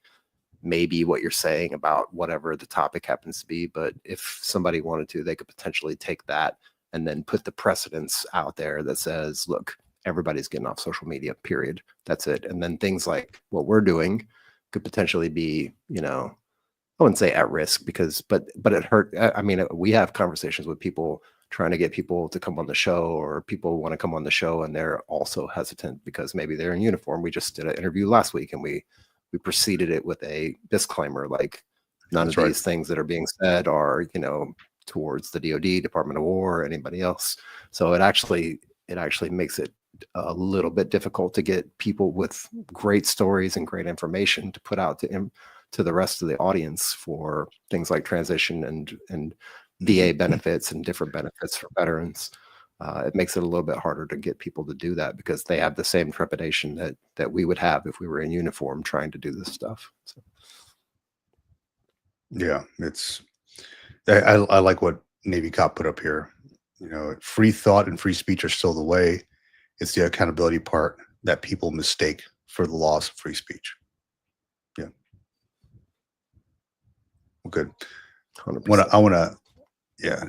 maybe what you're saying about whatever the topic happens to be, but if somebody wanted to, they could potentially take that and then put the precedence out there that says, look, everybody's getting off social media, period. That's it. And then things like what we're doing could potentially be, you know, I wouldn't say at risk because, but it hurt. I mean, we have conversations with people trying to get people to come on the show, or people want to come on the show and they're also hesitant because maybe they're in uniform. We just did an interview last week and we preceded it with a disclaimer, like none of these things that are being said are, you know, towards the DoD, Department of War, or anybody else. So it actually makes it a little bit difficult to get people with great stories and great information to put out to the rest of the audience for things like transition and VA benefits and different benefits for veterans. It makes it a little bit harder to get people to do that because they have the same trepidation that we would have if we were in uniform trying to do this stuff. So. Yeah, I like what Navy Cop put up here. You know, free thought and free speech are still the way. It's the accountability part that people mistake for the loss of free speech. Yeah. Well, good. 100%. Yeah.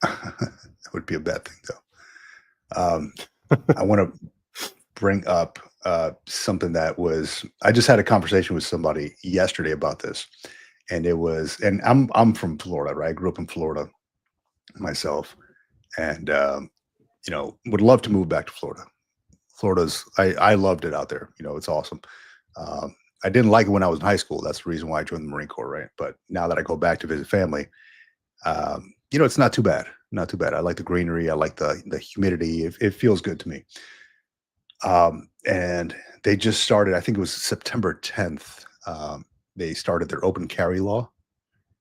That would be a bad thing, though. I want to bring up something that I just had a conversation with somebody yesterday about this, and I'm from Florida, right? I grew up in Florida myself, and you know, would love to move back to Florida. I loved it out there. You know, it's awesome. I didn't like it when I was in high school. That's the reason why I joined the Marine Corps, right? But now that I go back to visit family, you know, it's not too bad. Not too bad. I like the greenery. I like the humidity. It feels good to me. And they just started, I think it was September 10th. They started their open carry law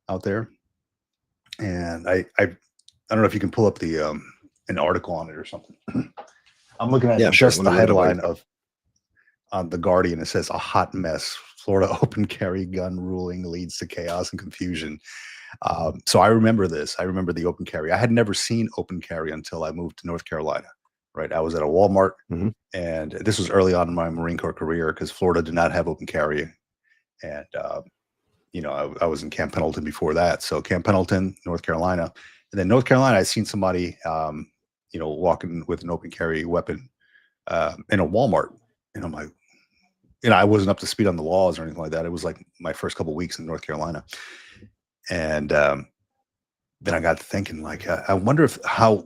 out there. And I don't know if you can pull up the an article on it or something. I'm looking at just the headline of on The Guardian. It says, "A hot mess. Florida open carry gun ruling leads to chaos and confusion." So I remember this. I remember the open carry. I had never seen open carry until I moved to North Carolina. Right, I was at a Walmart, and this was early on in my Marine Corps career because Florida did not have open carry, and you know, I was in Camp Pendleton before that. So Camp Pendleton, North Carolina, and then North Carolina, I seen somebody, you know, walking with an open carry weapon in a Walmart, and I'm like, you know, I wasn't up to speed on the laws or anything like that. It was like my first couple of weeks in North Carolina, and then I got to thinking, like, I wonder if how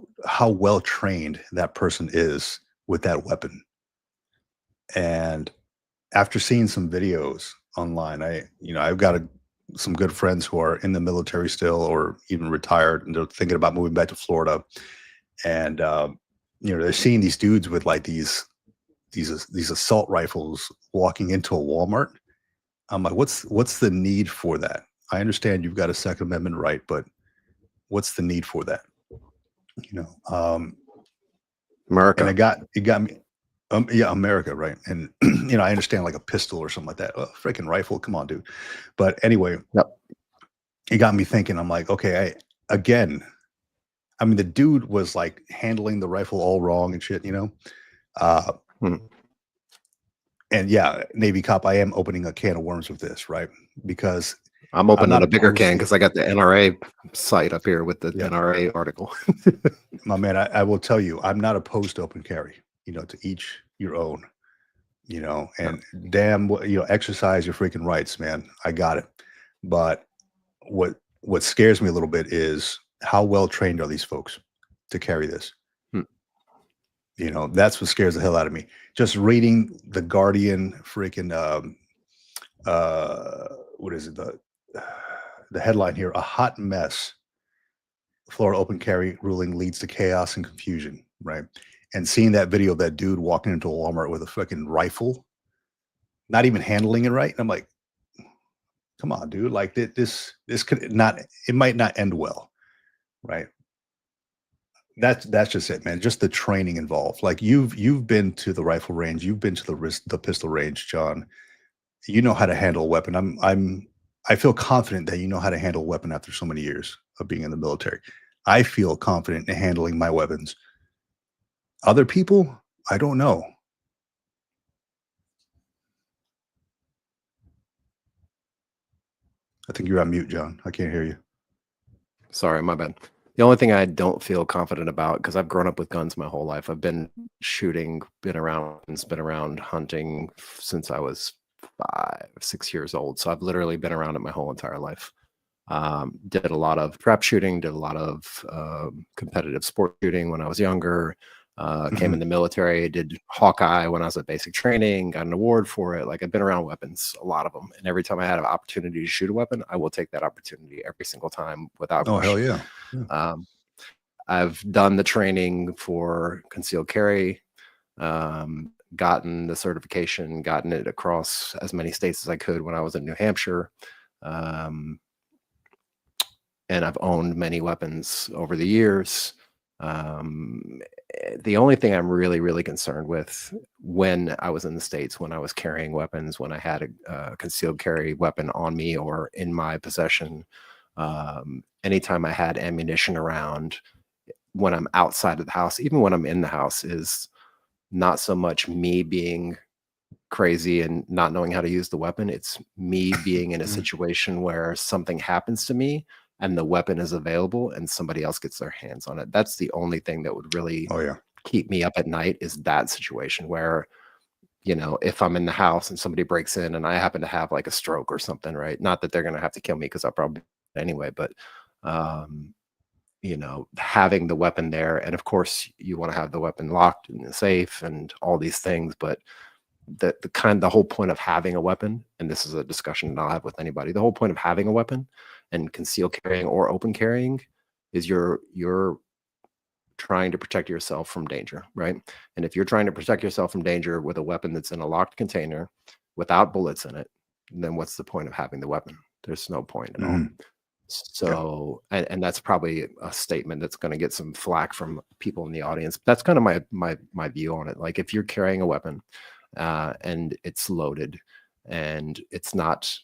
well trained that person is with that weapon. And after seeing some videos online, I've got some good friends who are in the military still, or even retired, and they're thinking about moving back to Florida. And you know, they're seeing these dudes with like these assault rifles walking into a Walmart. I'm like, what's the need for that? I understand you've got a Second Amendment right, but what's the need for that? You know, America. And it got me. Yeah, America, right? And you know, I understand like a pistol or something like that. Oh, freaking rifle, come on, dude. But anyway, it got me thinking. I'm like, okay, I mean, the dude was like handling the rifle all wrong and shit, you know. And yeah, Navy cop, I am opening a can of worms with this, right? Because I'm opening a bigger can because I got the NRA site up here with the NRA article. My man, I will tell you, I'm not opposed to open carry. You know, to each your own. You know, and damn, you know, exercise your freaking rights, man. I got it. But what scares me a little bit is how well trained are these folks to carry this? You know, that's what scares the hell out of me. Just reading the Guardian freaking what is it, the headline here: "A hot mess. Florida open carry ruling leads to chaos and confusion," right? And seeing that video of that dude walking into a Walmart with a freaking rifle, not even handling it right, I'm like, come on, dude. Like this could not, it might not end well, right? That's just it, man. Just the training involved. Like you've been to the rifle range, you've been to the pistol range, John. You know how to handle a weapon. I feel confident that you know how to handle a weapon after so many years of being in the military. I feel confident in handling my weapons. Other people, I don't know. I think you're on mute, John. I can't hear you. Sorry, my bad. The only thing I don't feel confident about, because I've grown up with guns my whole life. I've been shooting, been around hunting since I was 5-6 years old. So I've literally been around it my whole entire life. Did a lot of trap shooting, did a lot of competitive sport shooting when I was younger. Came in the military, did Hawkeye when I was at basic training, got an award for it. Like, I've been around weapons, a lot of them. And every time I had an opportunity to shoot a weapon, I will take that opportunity every single time without question. Hell yeah. I've done the training for concealed carry, gotten the certification, gotten it across as many states as I could when I was in New Hampshire. And I've owned many weapons over the years. The only thing I'm really, really concerned with when I was in the States, when I was carrying weapons, when I had a concealed carry weapon on me or in my possession, anytime I had ammunition around, when I'm outside of the house, even when I'm in the house, is not so much me being crazy and not knowing how to use the weapon. It's me being in a situation where something happens to me and the weapon is available and somebody else gets their hands on it. That's the only thing that would really keep me up at night, is that situation where, you know, if I'm in the house and somebody breaks in and I happen to have like a stroke or something, right? Not that they're going to have to kill me, because I'll probably anyway, but having the weapon there. And of course you want to have the weapon locked in the safe and all these things, but the whole point of having a weapon, and this is a discussion that I'll have with anybody, the whole point of having a weapon and concealed carrying or open carrying is you're trying to protect yourself from danger, right? And if you're trying to protect yourself from danger with a weapon that's in a locked container without bullets in it, then what's the point of having the weapon? There's no point at all. So, and that's probably a statement that's going to get some flack from people in the audience. That's kind of my view on it. Like, if you're carrying a weapon and it's loaded and it's not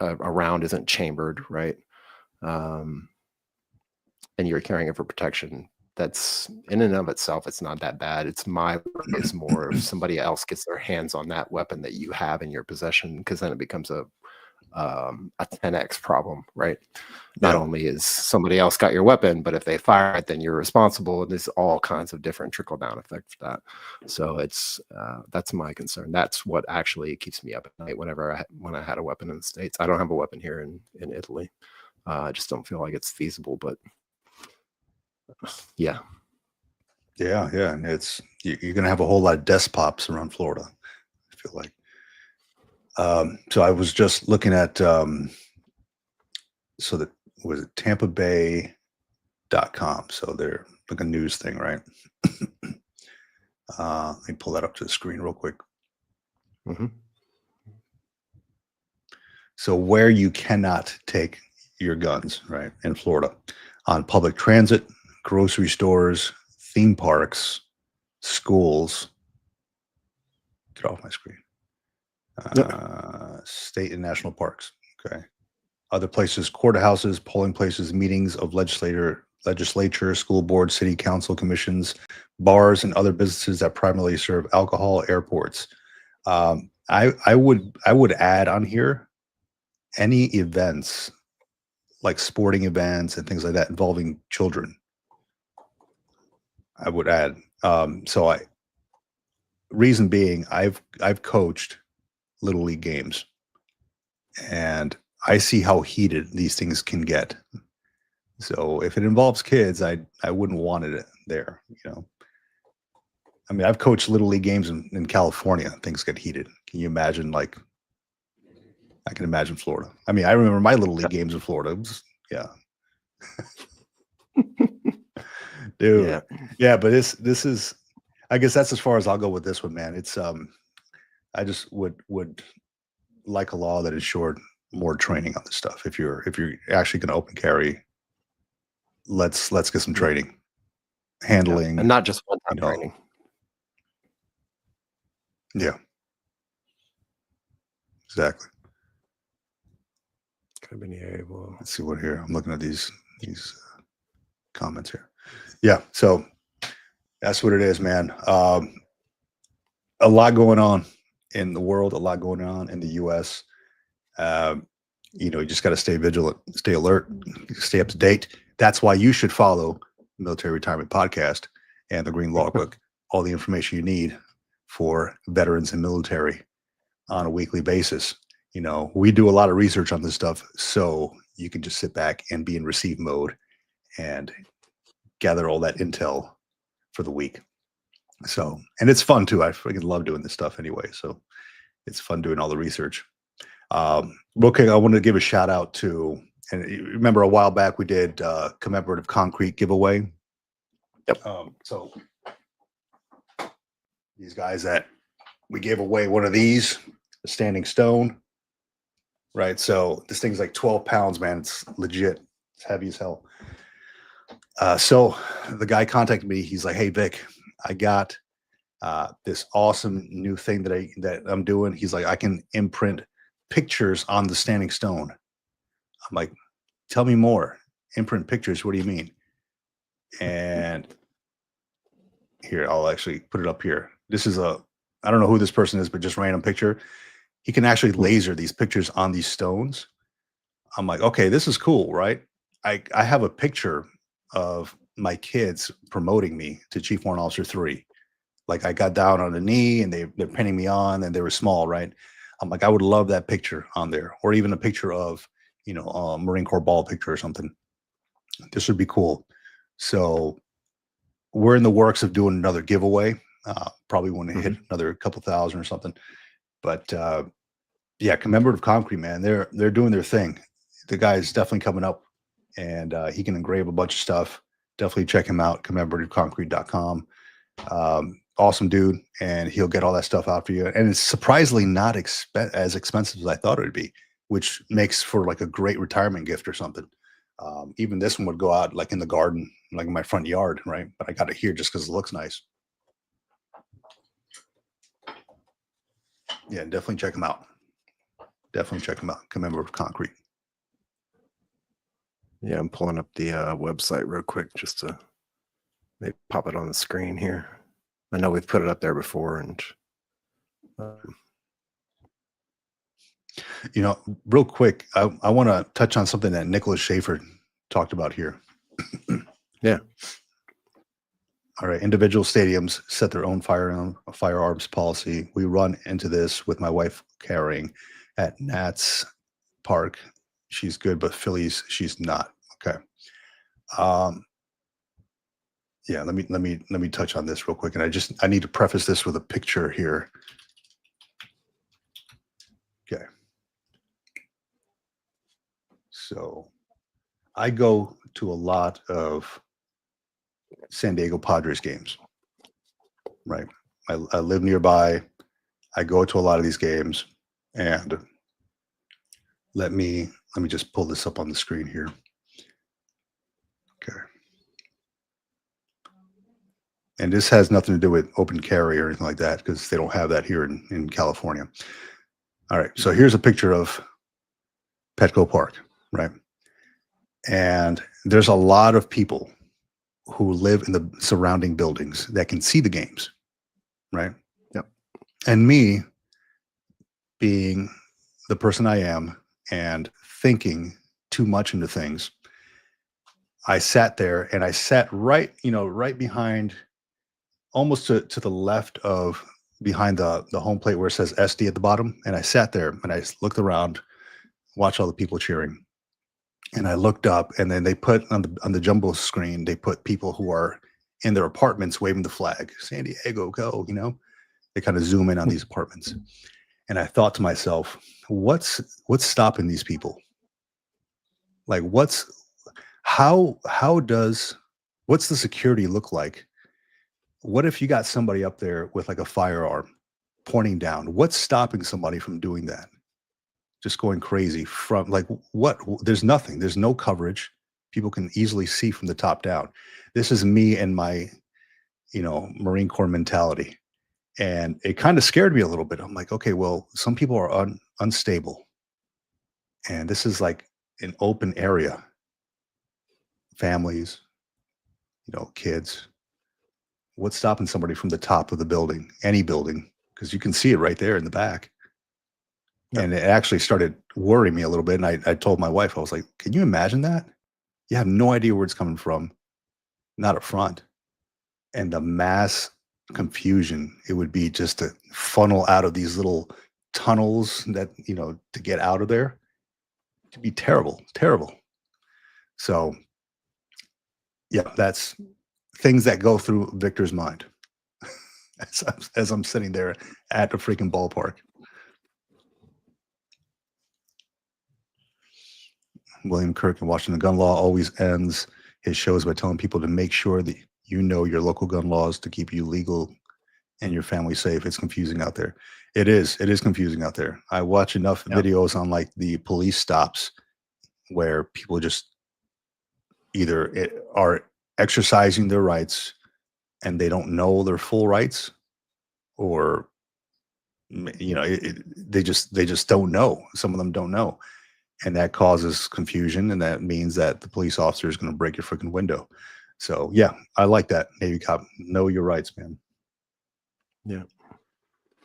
a round isn't chambered, right? And you're carrying it for protection, that's in and of itself, it's not that bad. It's more if somebody else gets their hands on that weapon that you have in your possession, because then it becomes a 10x problem, right? Not only is somebody else got your weapon, but if they fire it, then you're responsible, and there's all kinds of different trickle down effects for that. So it's that's my concern. That's what actually keeps me up at night when I had a weapon in the States. I don't have a weapon here in Italy. I just don't feel like it's feasible, but yeah. And it's you're gonna have a whole lot of desk pops around Florida, I feel like. So I was just looking at so that was it TampaBay.com. So they're like a news thing, right? Let me pull that up to the screen real quick. So where you cannot take your guns, right, in Florida, on public transit, grocery stores, theme parks, schools. Get off my screen. State and national parks. Okay. Other places, courthouses, polling places, meetings of legislature, school board, city council, commissions, bars, and other businesses that primarily serve alcohol, airports. I would add on here any events like sporting events and things like that involving children. I would add. Reason being, I've coached Little League games, and I see how heated these things can get. So if it involves kids, I wouldn't want it there. I mean, I've coached Little League games in California. Things get heated. Can you imagine? Like, I can imagine Florida. I mean, I remember my Little League games in Florida. It was, dude. Yeah. But this is, I guess that's as far as I'll go with this one, man. It's I just would like a law that ensured more training on this stuff. If you're actually going to open carry, let's get some training, handling, and not just one-time training. Yeah, exactly. Let's see what here. I'm looking at these comments here. Yeah, so that's what it is, man. A lot going on in the world, a lot going on in the U.S. You just got to stay vigilant, stay alert, stay up to date. That's why you should follow Military Retirement Podcast and the Green Logbook. All the information you need for veterans and military on a weekly basis. We do a lot of research on this stuff, so you can just sit back and be in receive mode and gather all that intel for the week. So, and it's fun too. I freaking love doing this stuff anyway. So it's fun doing all the research. Real quick, I wanted to give a shout out to, and remember a while back we did commemorative concrete giveaway. Yep. So these guys that we gave away one of these, a standing stone, right? So this thing's like 12 pounds, man. It's legit. It's heavy as hell. So the guy contacted me. He's like, "Hey, Vic, I got this awesome new thing that I'm doing." He's like, "I can imprint pictures on the standing stone." I'm like, "Tell me more. Imprint pictures? What do you mean?" And here, I'll actually put it up here. This is I don't know who this person is, but just random picture. He can actually laser these pictures on these stones. I'm like, okay, this is cool, right? I have a picture of my kids promoting me to Chief Warrant Officer 3. Like, I got down on a knee and they're pinning me on, and they were small, right? I'm like, I would love that picture on there, or even a picture of, a Marine Corps ball picture or something. This would be cool. So we're in the works of doing another giveaway. Probably want to hit another couple thousand or something. But yeah, Commemorative Concrete, man, they're doing their thing. The guy is definitely coming up, and he can engrave a bunch of stuff. Definitely check him out, commemorativeconcrete.com. Awesome dude, and he'll get all that stuff out for you. And it's surprisingly not as expensive as I thought it would be, which makes for like a great retirement gift or something. Even this one would go out like in the garden, like in my front yard, right? But I got it here just because it looks nice. Yeah, definitely check them out. Definitely check them out. Commemorative Concrete. Yeah, I'm pulling up the website real quick just to maybe pop it on the screen here. I know we've put it up there before, and you know, real quick, I want to touch on something that Nicholas Schaefer talked about here. Yeah. All right. Individual stadiums set their own firearms policy. We run into this with my wife carrying at Nats Park. She's good, but Phillies, she's not. Okay. Yeah, let me touch on this real quick. And I need to preface this with a picture here. Okay. So I go to a lot of San Diego Padres games, right? I live nearby. I go to a lot of these games, and let me just pull this up on the screen here. Okay. And this has nothing to do with open carry or anything like that, because they don't have that here in California. All right. So here's a picture of Petco Park, right? And there's a lot of people who live in the surrounding buildings that can see the games, right? Yep. And me being the person I am and thinking too much into things, I sat there and I sat right behind, almost to the left of behind the home plate where it says SD at the bottom. And I sat there and I looked around, watched all the people cheering. And I looked up, and then they put on the jumbo screen, they put people who are in their apartments waving the flag, San Diego, go, they kind of zoom in on these apartments. And I thought to myself, what's stopping these people? Like, what's the security look like? What if you got somebody up there with like a firearm pointing down? What's stopping somebody from doing that? Just going crazy from like what? There's nothing. There's no coverage. People can easily see from the top down. This is me and my, Marine Corps mentality. And it kind of scared me a little bit. I'm like, okay, well, some people are unstable. And this is like an open area. Families, kids. What's stopping somebody from the top of the building, any building? Because you can see it right there in the back. Yep. And it actually started worrying me a little bit. And I told my wife, I was like, can you imagine that? You have no idea where it's coming from, not up front. And the mass confusion it would be just to funnel out of these little tunnels that, to get out of there. It'd be terrible. So, yeah, that's things that go through Victor's mind as I'm sitting there at the freaking ballpark. William Kirk in Washington Gun Law always ends his shows by telling people to make sure that you know your local gun laws to keep you legal and your family safe. It's confusing out there. It is confusing out there. I watch enough videos on like the police stops where people just either are exercising their rights and they don't know their full rights, or they just don't know. Some of them don't know. And that causes confusion, and that means that the police officer is going to break your freaking window. So, yeah, I like that. Navy cop, know your rights, man. Yeah.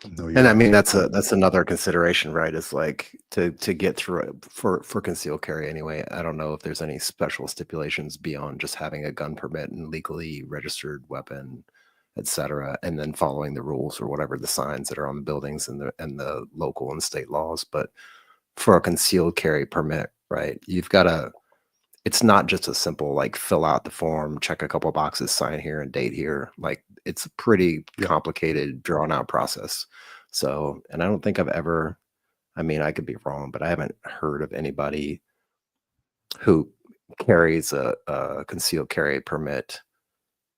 And I mean, that's another consideration, right? Is like to get through it for concealed carry anyway. I don't know if there's any special stipulations beyond just having a gun permit and legally registered weapon, etc., and then following the rules or whatever the signs that are on the buildings and the local and state laws. But for a concealed carry permit, right, you've got to it's not just a simple like fill out the form, check a couple boxes, sign here and date here. Like it's a pretty complicated, drawn out process. So, and I don't think I've ever, I mean, I could be wrong, but I haven't heard of anybody who carries a concealed carry permit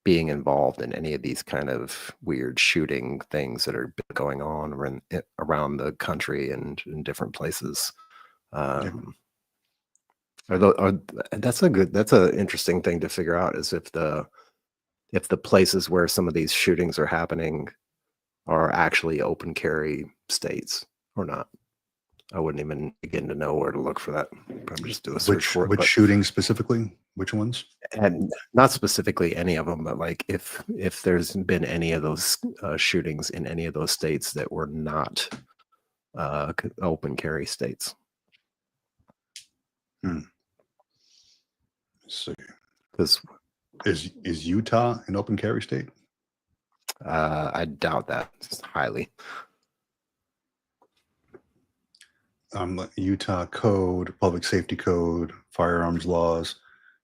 being involved in any of these kind of weird shooting things that are going on around the country and in different places. That's an interesting thing to figure out, is if the places where some of these shootings are happening are actually open carry states or not. I wouldn't even begin to know where to look for that. Probably just do a search for it. Which shootings specifically? Which ones? And not specifically any of them, but like if there's been any of those shootings in any of those states that were not open carry states. Let's see. Because is Utah an open carry state? I doubt that highly. Utah Code, Public Safety Code, Firearms Laws,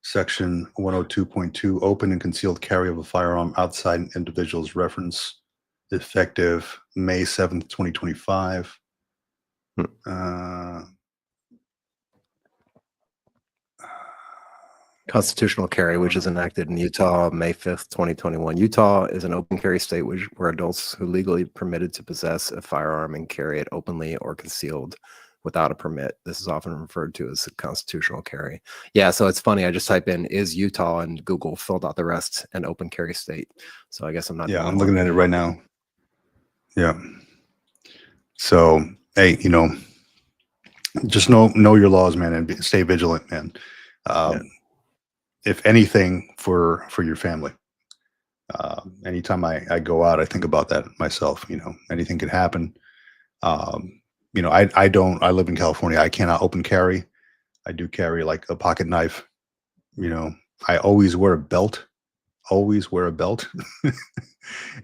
Section 102.2, open and concealed carry of a firearm outside an individual's reference, effective May 7th, 2025. Constitutional carry, which is enacted in Utah, May 5th, 2021. Utah is an open carry state where adults who legally permitted to possess a firearm and carry it openly or concealed without a permit. This is often referred to as constitutional carry. Yeah, so it's funny. I just type in "is Utah" and Google filled out the rest, an open carry state. So I guess I'm not. Yeah, I'm looking at it right now. Yeah. So hey, just know your laws, man, and stay vigilant, man. If anything, for your family. Anytime I go out, I think about that myself. Anything could happen. I live in California. I cannot open carry. I do carry like a pocket knife. I always wear a belt.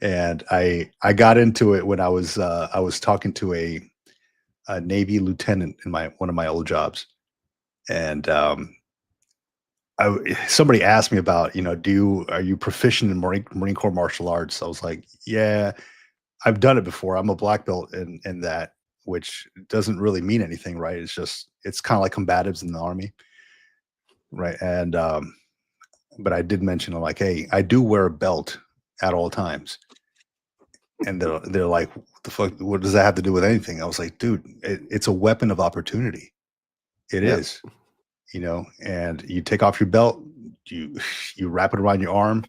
And I got into it when I was talking to a Navy lieutenant in one of my old jobs. And somebody asked me about, are you proficient in Marine Corps martial arts? I was like, yeah, I've done it before. I'm a black belt in that, which doesn't really mean anything, right? It's kind of like combatives in the Army, right? And but I did mention, I'm like, hey, I do wear a belt at all times. And they're like, what the fuck? What does that have to do with anything? I was like, dude, it's a weapon of opportunity. It is. And you take off your belt, you wrap it around your arm,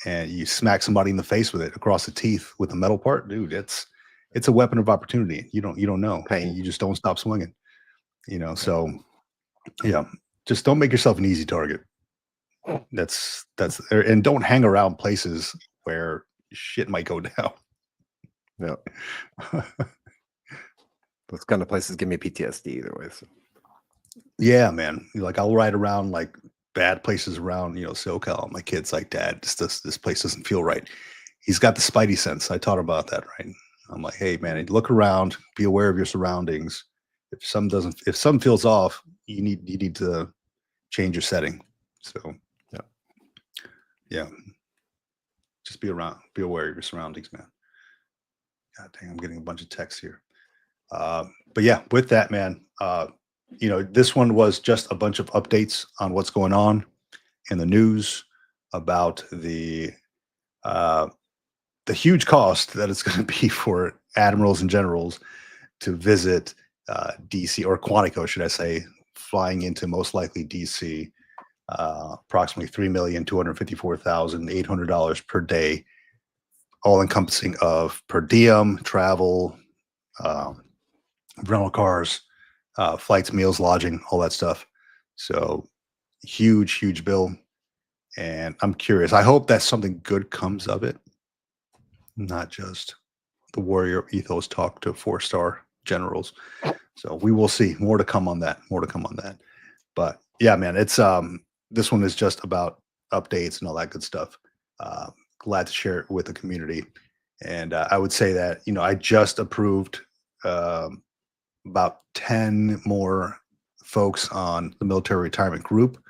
and you smack somebody in the face with it across the teeth with a metal part, dude. It's a weapon of opportunity. You don't know. Pain. You just don't stop swinging. So yeah, just don't make yourself an easy target. That's and don't hang around places where shit might go down. Yeah. Those kind of places give me PTSD either way. So. Yeah, man. Like I'll ride around like bad places around, SoCal. My kid's like, Dad, this place doesn't feel right. He's got the spidey sense. I taught him about that, right? I'm like, hey, man, look around, be aware of your surroundings. If something feels off, you need to change your setting. So, yeah, just be aware of your surroundings, man. God dang, I'm getting a bunch of texts here. But yeah, with that, man, this one was just a bunch of updates on what's going on in the news about the huge cost that it's going to be for admirals and generals to visit DC, or Quantico, should I say, flying into most likely DC, approximately $3,254,800 per day, all encompassing of per diem, travel, rental cars, flights, meals, lodging, all that stuff. So huge bill. And I'm curious. I hope that something good comes of it. Not just the warrior ethos talk to 4-star generals. So we will see. More to come on that. But yeah, man, it's this one is just about updates and all that good stuff. Glad to share it with the community. And I would say that, I just approved about 10 more folks on the military retirement group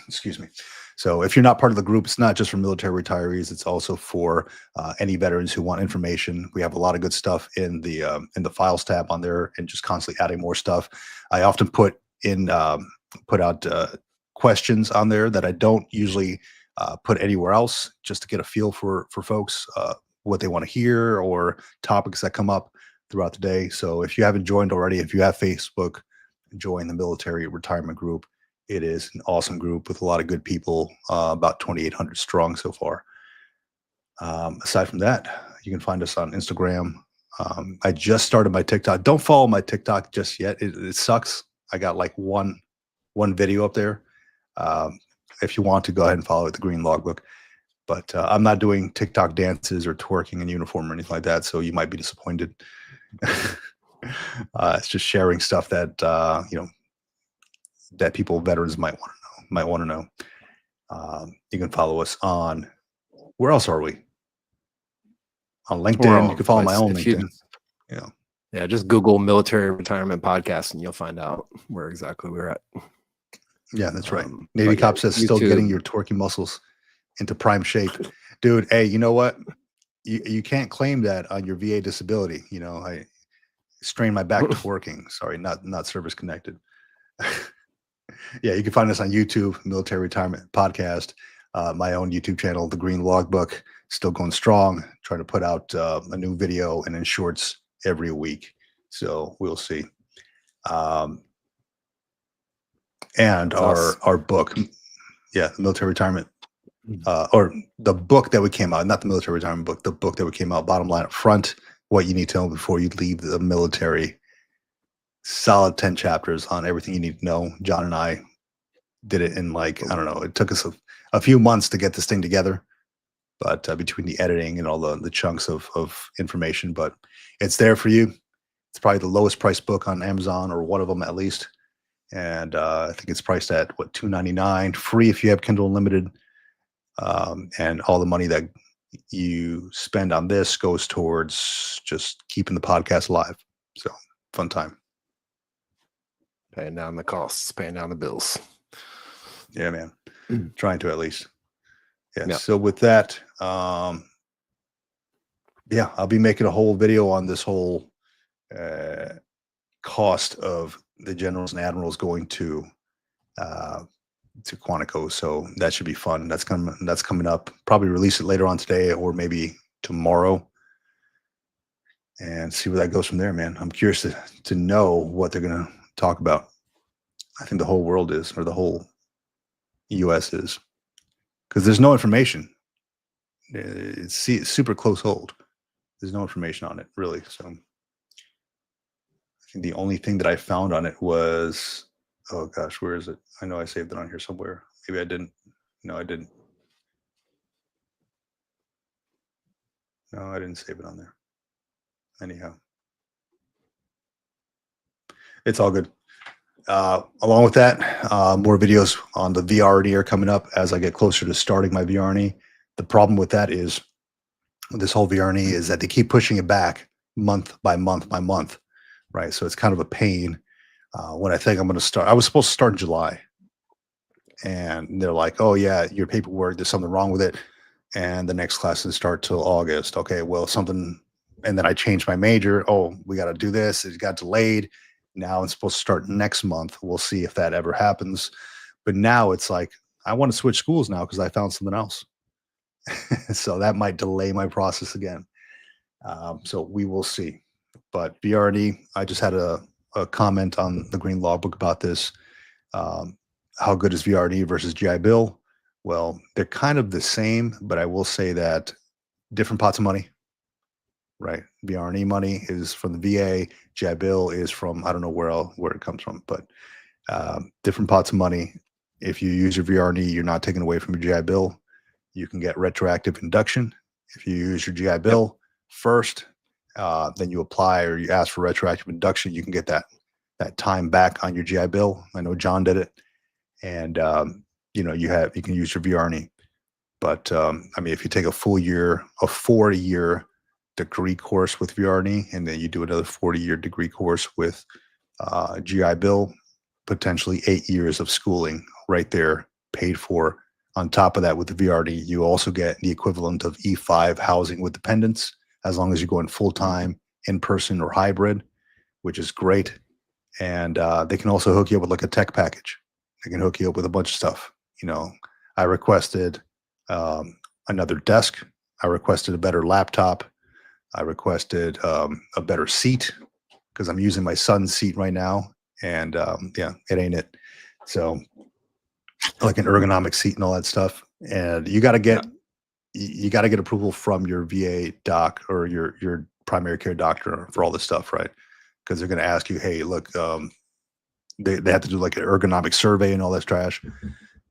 Excuse me. So if you're not part of the group, it's not just for military retirees. It's also for any veterans who want information. We have a lot of good stuff in the files tab on there, and just constantly adding more stuff. I often put out questions on there that I don't usually put anywhere else, just to get a feel for folks, what they want to hear, or topics that come up throughout the day. So if you haven't joined already, if you have Facebook, join the military retirement group. It is an awesome group with a lot of good people, about 2,800 strong so far. Aside from that, you can find us on Instagram. I just started my TikTok. Don't follow my TikTok just yet. It sucks. I got like one video up there. If you want to, go ahead and follow it, the Green Logbook. But I'm not doing TikTok dances or twerking in uniform or anything like that, so you might be disappointed. It's just sharing stuff that that veterans might want to know. You can follow us on, where else are we? On LinkedIn. You can follow my own LinkedIn. Yeah, just Google Military Retirement Podcast and you'll find out where exactly we're at. Yeah, that's right. Navy Cop says, YouTube. Still getting your twerking muscles into prime shape. Dude, hey, you know what? You can't claim that on your VA disability. I strained my back twerking. Sorry, not service connected. Yeah, you can find us on YouTube, Military Retirement Podcast, my own YouTube channel, The Green Logbook, still going strong, trying to put out a new video and then shorts every week. So we'll see. And our book, the military retirement, or the book that we came out, not the military retirement book, the book that we came out, Bottom Line Up Front, What You Need to Know Before You Leave the Military. Solid 10 chapters on everything you need to know. John and I did it in I don't know, it took us a few months to get this thing together, but between the editing and all the chunks of information, but it's there for you. It's probably the lowest priced book on Amazon, or one of them at least. And I think it's priced at $2.99, free if you have Kindle Unlimited. And all the money that you spend on this goes towards just keeping the podcast alive. So fun time. Paying down the costs, paying down the bills. Yeah, man. Trying to, at least. Yeah. So with that, I'll be making a whole video on this whole cost of the generals and admirals going to Quantico. So that should be fun. That's coming up. Probably release it later on today, or maybe tomorrow, and see where that goes from there, man. I'm curious to know what they're gonna talk about. I think the whole world is, or the whole U.S. is, because there's no information. It's super close hold. There's no information on it, really. So I think the only thing that I found on it was, oh gosh, where is it? I know I saved it on here somewhere. Maybe I didn't. No, I didn't. No, I didn't save it on there. Anyhow, it's all good. Along with that, more videos on the VRNE are coming up as I get closer to starting my VRNE. The problem with that is, this whole VRNE, is that they keep pushing it back month by month by month, right? So it's kind of a pain. When I think I'm going to start, I was supposed to start in July, and they're like, oh yeah, your paperwork, there's something wrong with it, and the next class doesn't start till August. Okay, well, something, and then I changed my major. Oh, we got to do this. It got delayed. Now it's supposed to start next month. We'll see if that ever happens. But now it's like, I want to switch schools now because I found something else. So that might delay my process again. So we will see. But VRNE, I just had a comment on the Green Logbook about this. How good is VRNE versus GI Bill? Well, they're kind of the same, but I will say that different pots of money. Right, VRNE money is from the VA. GI Bill is from, I don't know where it comes from, but different pots of money. If you use your VRNE, you're not taken away from your GI Bill. You can get retroactive induction. If you use your GI Bill first, then you apply or you ask for retroactive induction, you can get that time back on your GI Bill. I know John did it, and you can use your VRNE. But I mean, if you take a full year, a 4-year degree course with VRNE, and then you do another 40-year degree course with GI Bill, potentially 8 years of schooling right there paid for. On top of that, with the VRD, you also get the equivalent of E5 housing with dependents, as long as you're going full-time, in-person, or hybrid, which is great. And they can also hook you up with like a tech package. They can hook you up with a bunch of stuff. You know, I requested another desk. I requested a better laptop. I requested a better seat because I'm using my son's seat right now. And yeah, it ain't it. So like an ergonomic seat and all that stuff. And you got to get approval from your VA doc or your primary care doctor for all this stuff, right? Because they're going to ask you, hey, look, they have to do like an ergonomic survey and all that trash.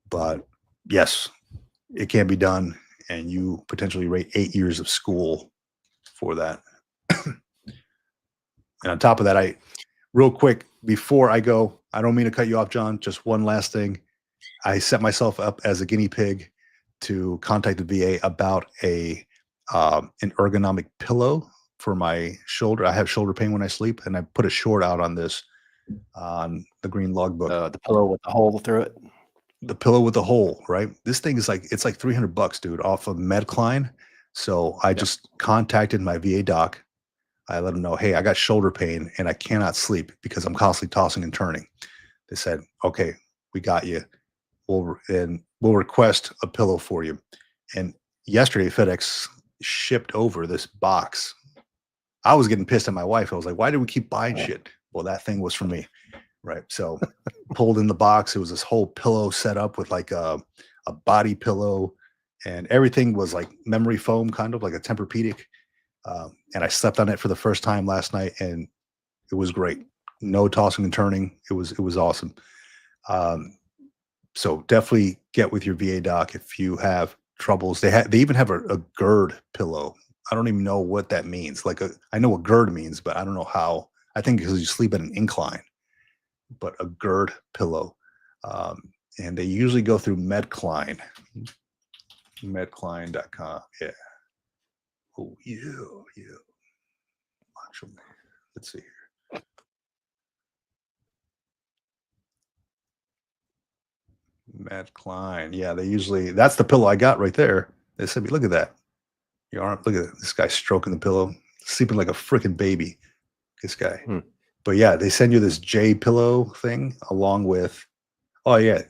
But yes, it can be done, and you potentially rate 8 years of school for that. And on top of that, real quick before I go, I don't mean to cut you off, John. Just one last thing. I set myself up as a guinea pig to contact the VA about an ergonomic pillow for my shoulder. I have shoulder pain when I sleep, and I put a short out on this on the green logbook. The pillow with the hole through it. The pillow with the hole, right? This thing is like, it's like $300, dude, off of Medcline. So I just contacted my VA doc. I let them know, hey, I got shoulder pain and I cannot sleep because I'm constantly tossing and turning. They said, okay, we got you. We'll request a pillow for you. And yesterday, FedEx shipped over this box. I was getting pissed at my wife. I was like, why do we keep buying shit? Well, that thing was for me, right? So pulled in the box. It was this whole pillow set up with like a body pillow, and everything was like memory foam, kind of like a Tempur-Pedic. And I slept on it for the first time last night, and it was great. No tossing and turning. It was awesome. So definitely get with your VA doc if you have troubles. They even have a GERD pillow. I don't even know what that means. I know what GERD means, but I don't know how. I think because you sleep at an incline, but a GERD pillow. And they usually go through Medcline. Medcline.com. Yeah. Oh, yeah. Let's see here. Medcline. Yeah, that's the pillow I got right there. They said, look at that. Your arm, look at this guy stroking the pillow, sleeping like a freaking baby. This guy. But yeah, they send you this J pillow thing along with like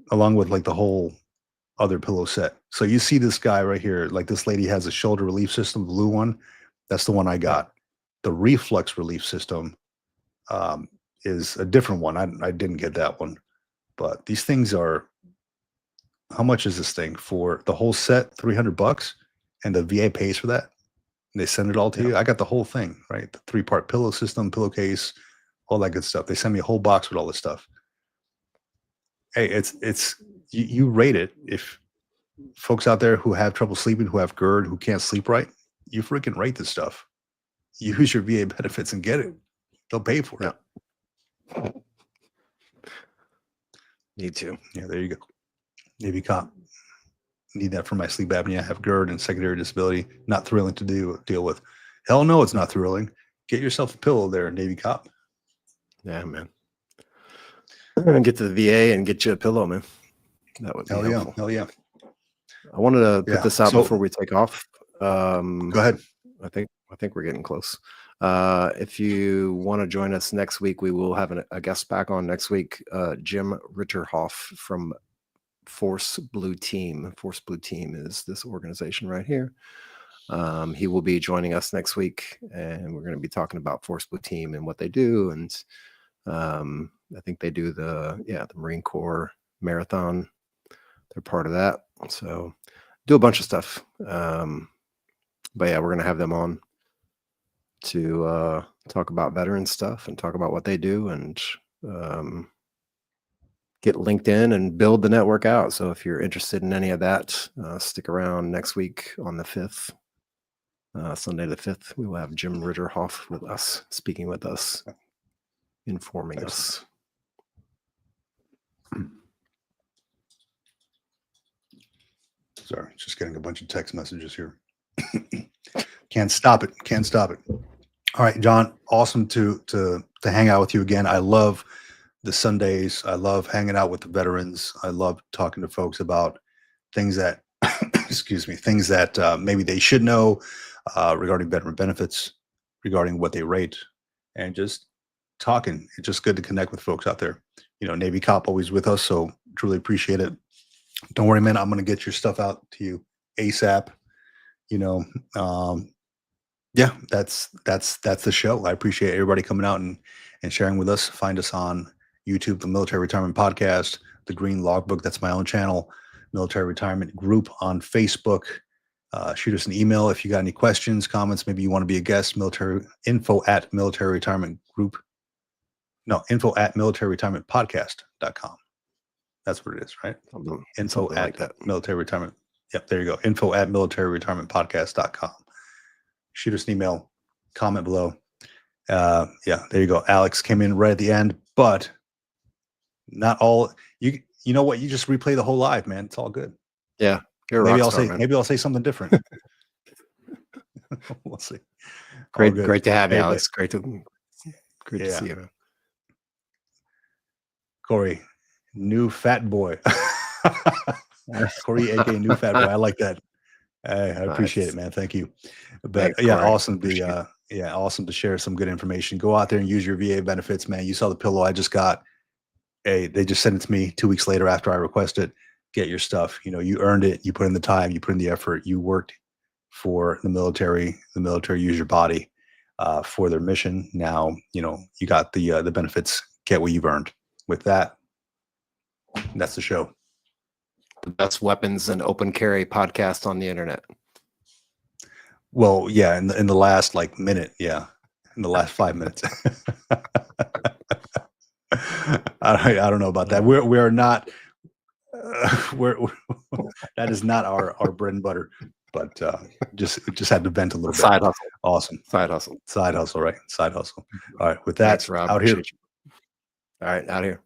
the whole other pillow set. So you see this guy right here, like this lady has a shoulder relief system, blue one. That's the one I got. The reflux relief system is a different one. I didn't get that one. But these things are, how much is this thing for the whole set? $300, and the VA pays for that. And they send it all to you. I got the whole thing, right? The 3-part pillow system, pillowcase, all that good stuff. They send me a whole box with all this stuff. Hey, you rate it. If folks out there who have trouble sleeping, who have GERD, who can't sleep right, you freaking rate this stuff. Use your VA benefits and get it. They'll pay for it. Need to. Yeah, there you go. Navy cop. Need that for my sleep apnea. I have GERD and secondary disability. Not thrilling to deal with. Hell no, it's not thrilling. Get yourself a pillow there, Navy cop. Yeah, man. Get to the VA and get you a pillow, man. That would be helpful. Hell yeah. I wanted to put this out before we take off. Go ahead. I think we're getting close. If you want to join us next week, we will have a guest back on next week. Jim Ritterhoff from Force Blue Team. Force Blue Team is this organization right here. He will be joining us next week, and we're going to be talking about Force Blue Team and what they do. And I think they do the Marine Corps Marathon. They're part of that. So do a bunch of stuff. But yeah, we're going to have them on to talk about veteran stuff and talk about what they do and get linked in and build the network out. So if you're interested in any of that, stick around next week on the 5th, Sunday the 5th. We will have Jim Ritterhoff with us, speaking with us, informing us. Sorry, just getting a bunch of text messages here. Can't stop it. All right, John, awesome to hang out with you again. I love the Sundays. I love hanging out with the veterans. I love talking to folks about things that, excuse me, things that maybe they should know regarding veteran benefits, regarding what they rate, and just talking. It's just good to connect with folks out there. You know, Navy Cop always with us, so truly appreciate it. Don't worry, man. I'm going to get your stuff out to you ASAP. You know, yeah, that's the show. I appreciate everybody coming out and sharing with us. Find us on YouTube, the Military Retirement Podcast, the Green Logbook. That's my own channel. Military Retirement Group on Facebook. Shoot us an email if you got any questions, comments. Maybe you want to be a guest. Info@Military Retirement Group. No, info@militaryretirementpodcast.com. That's what it is, right? Info at like that. Military Retirement. Yep, there you go. Info@militaryretirementpodcast.com. Shoot us an email, comment below. Yeah, there you go. Alex came in right at the end, but not all. You know what? You just replay the whole live, man. It's all good. Yeah, maybe I'll say something different. We'll see. Great to have you, Alex. Great to see you. Corey, new fat boy. Corey, aka new fat boy. I like that. I appreciate it, man. Thank you. But Thanks, yeah, Corey. awesome to share some good information. Go out there and use your VA benefits, man. You saw the pillow I just got. Hey, they just sent it to me 2 weeks later after I requested. Get your stuff. You know, you earned it. You put in the time. You put in the effort. You worked for the military. The military used your body for their mission. Now, you know, you got the benefits. Get what you've earned. With that, that's the show. The best weapons and open carry podcast on the internet. Well, yeah, in the last minute, yeah, in the last 5 minutes. I don't know about that. We are not. That is not our bread and butter. But just had to vent a little bit. Side hustle. Awesome. Side hustle. Right? Side hustle. All right. With that, Thanks, Rob. out here. All right, out here.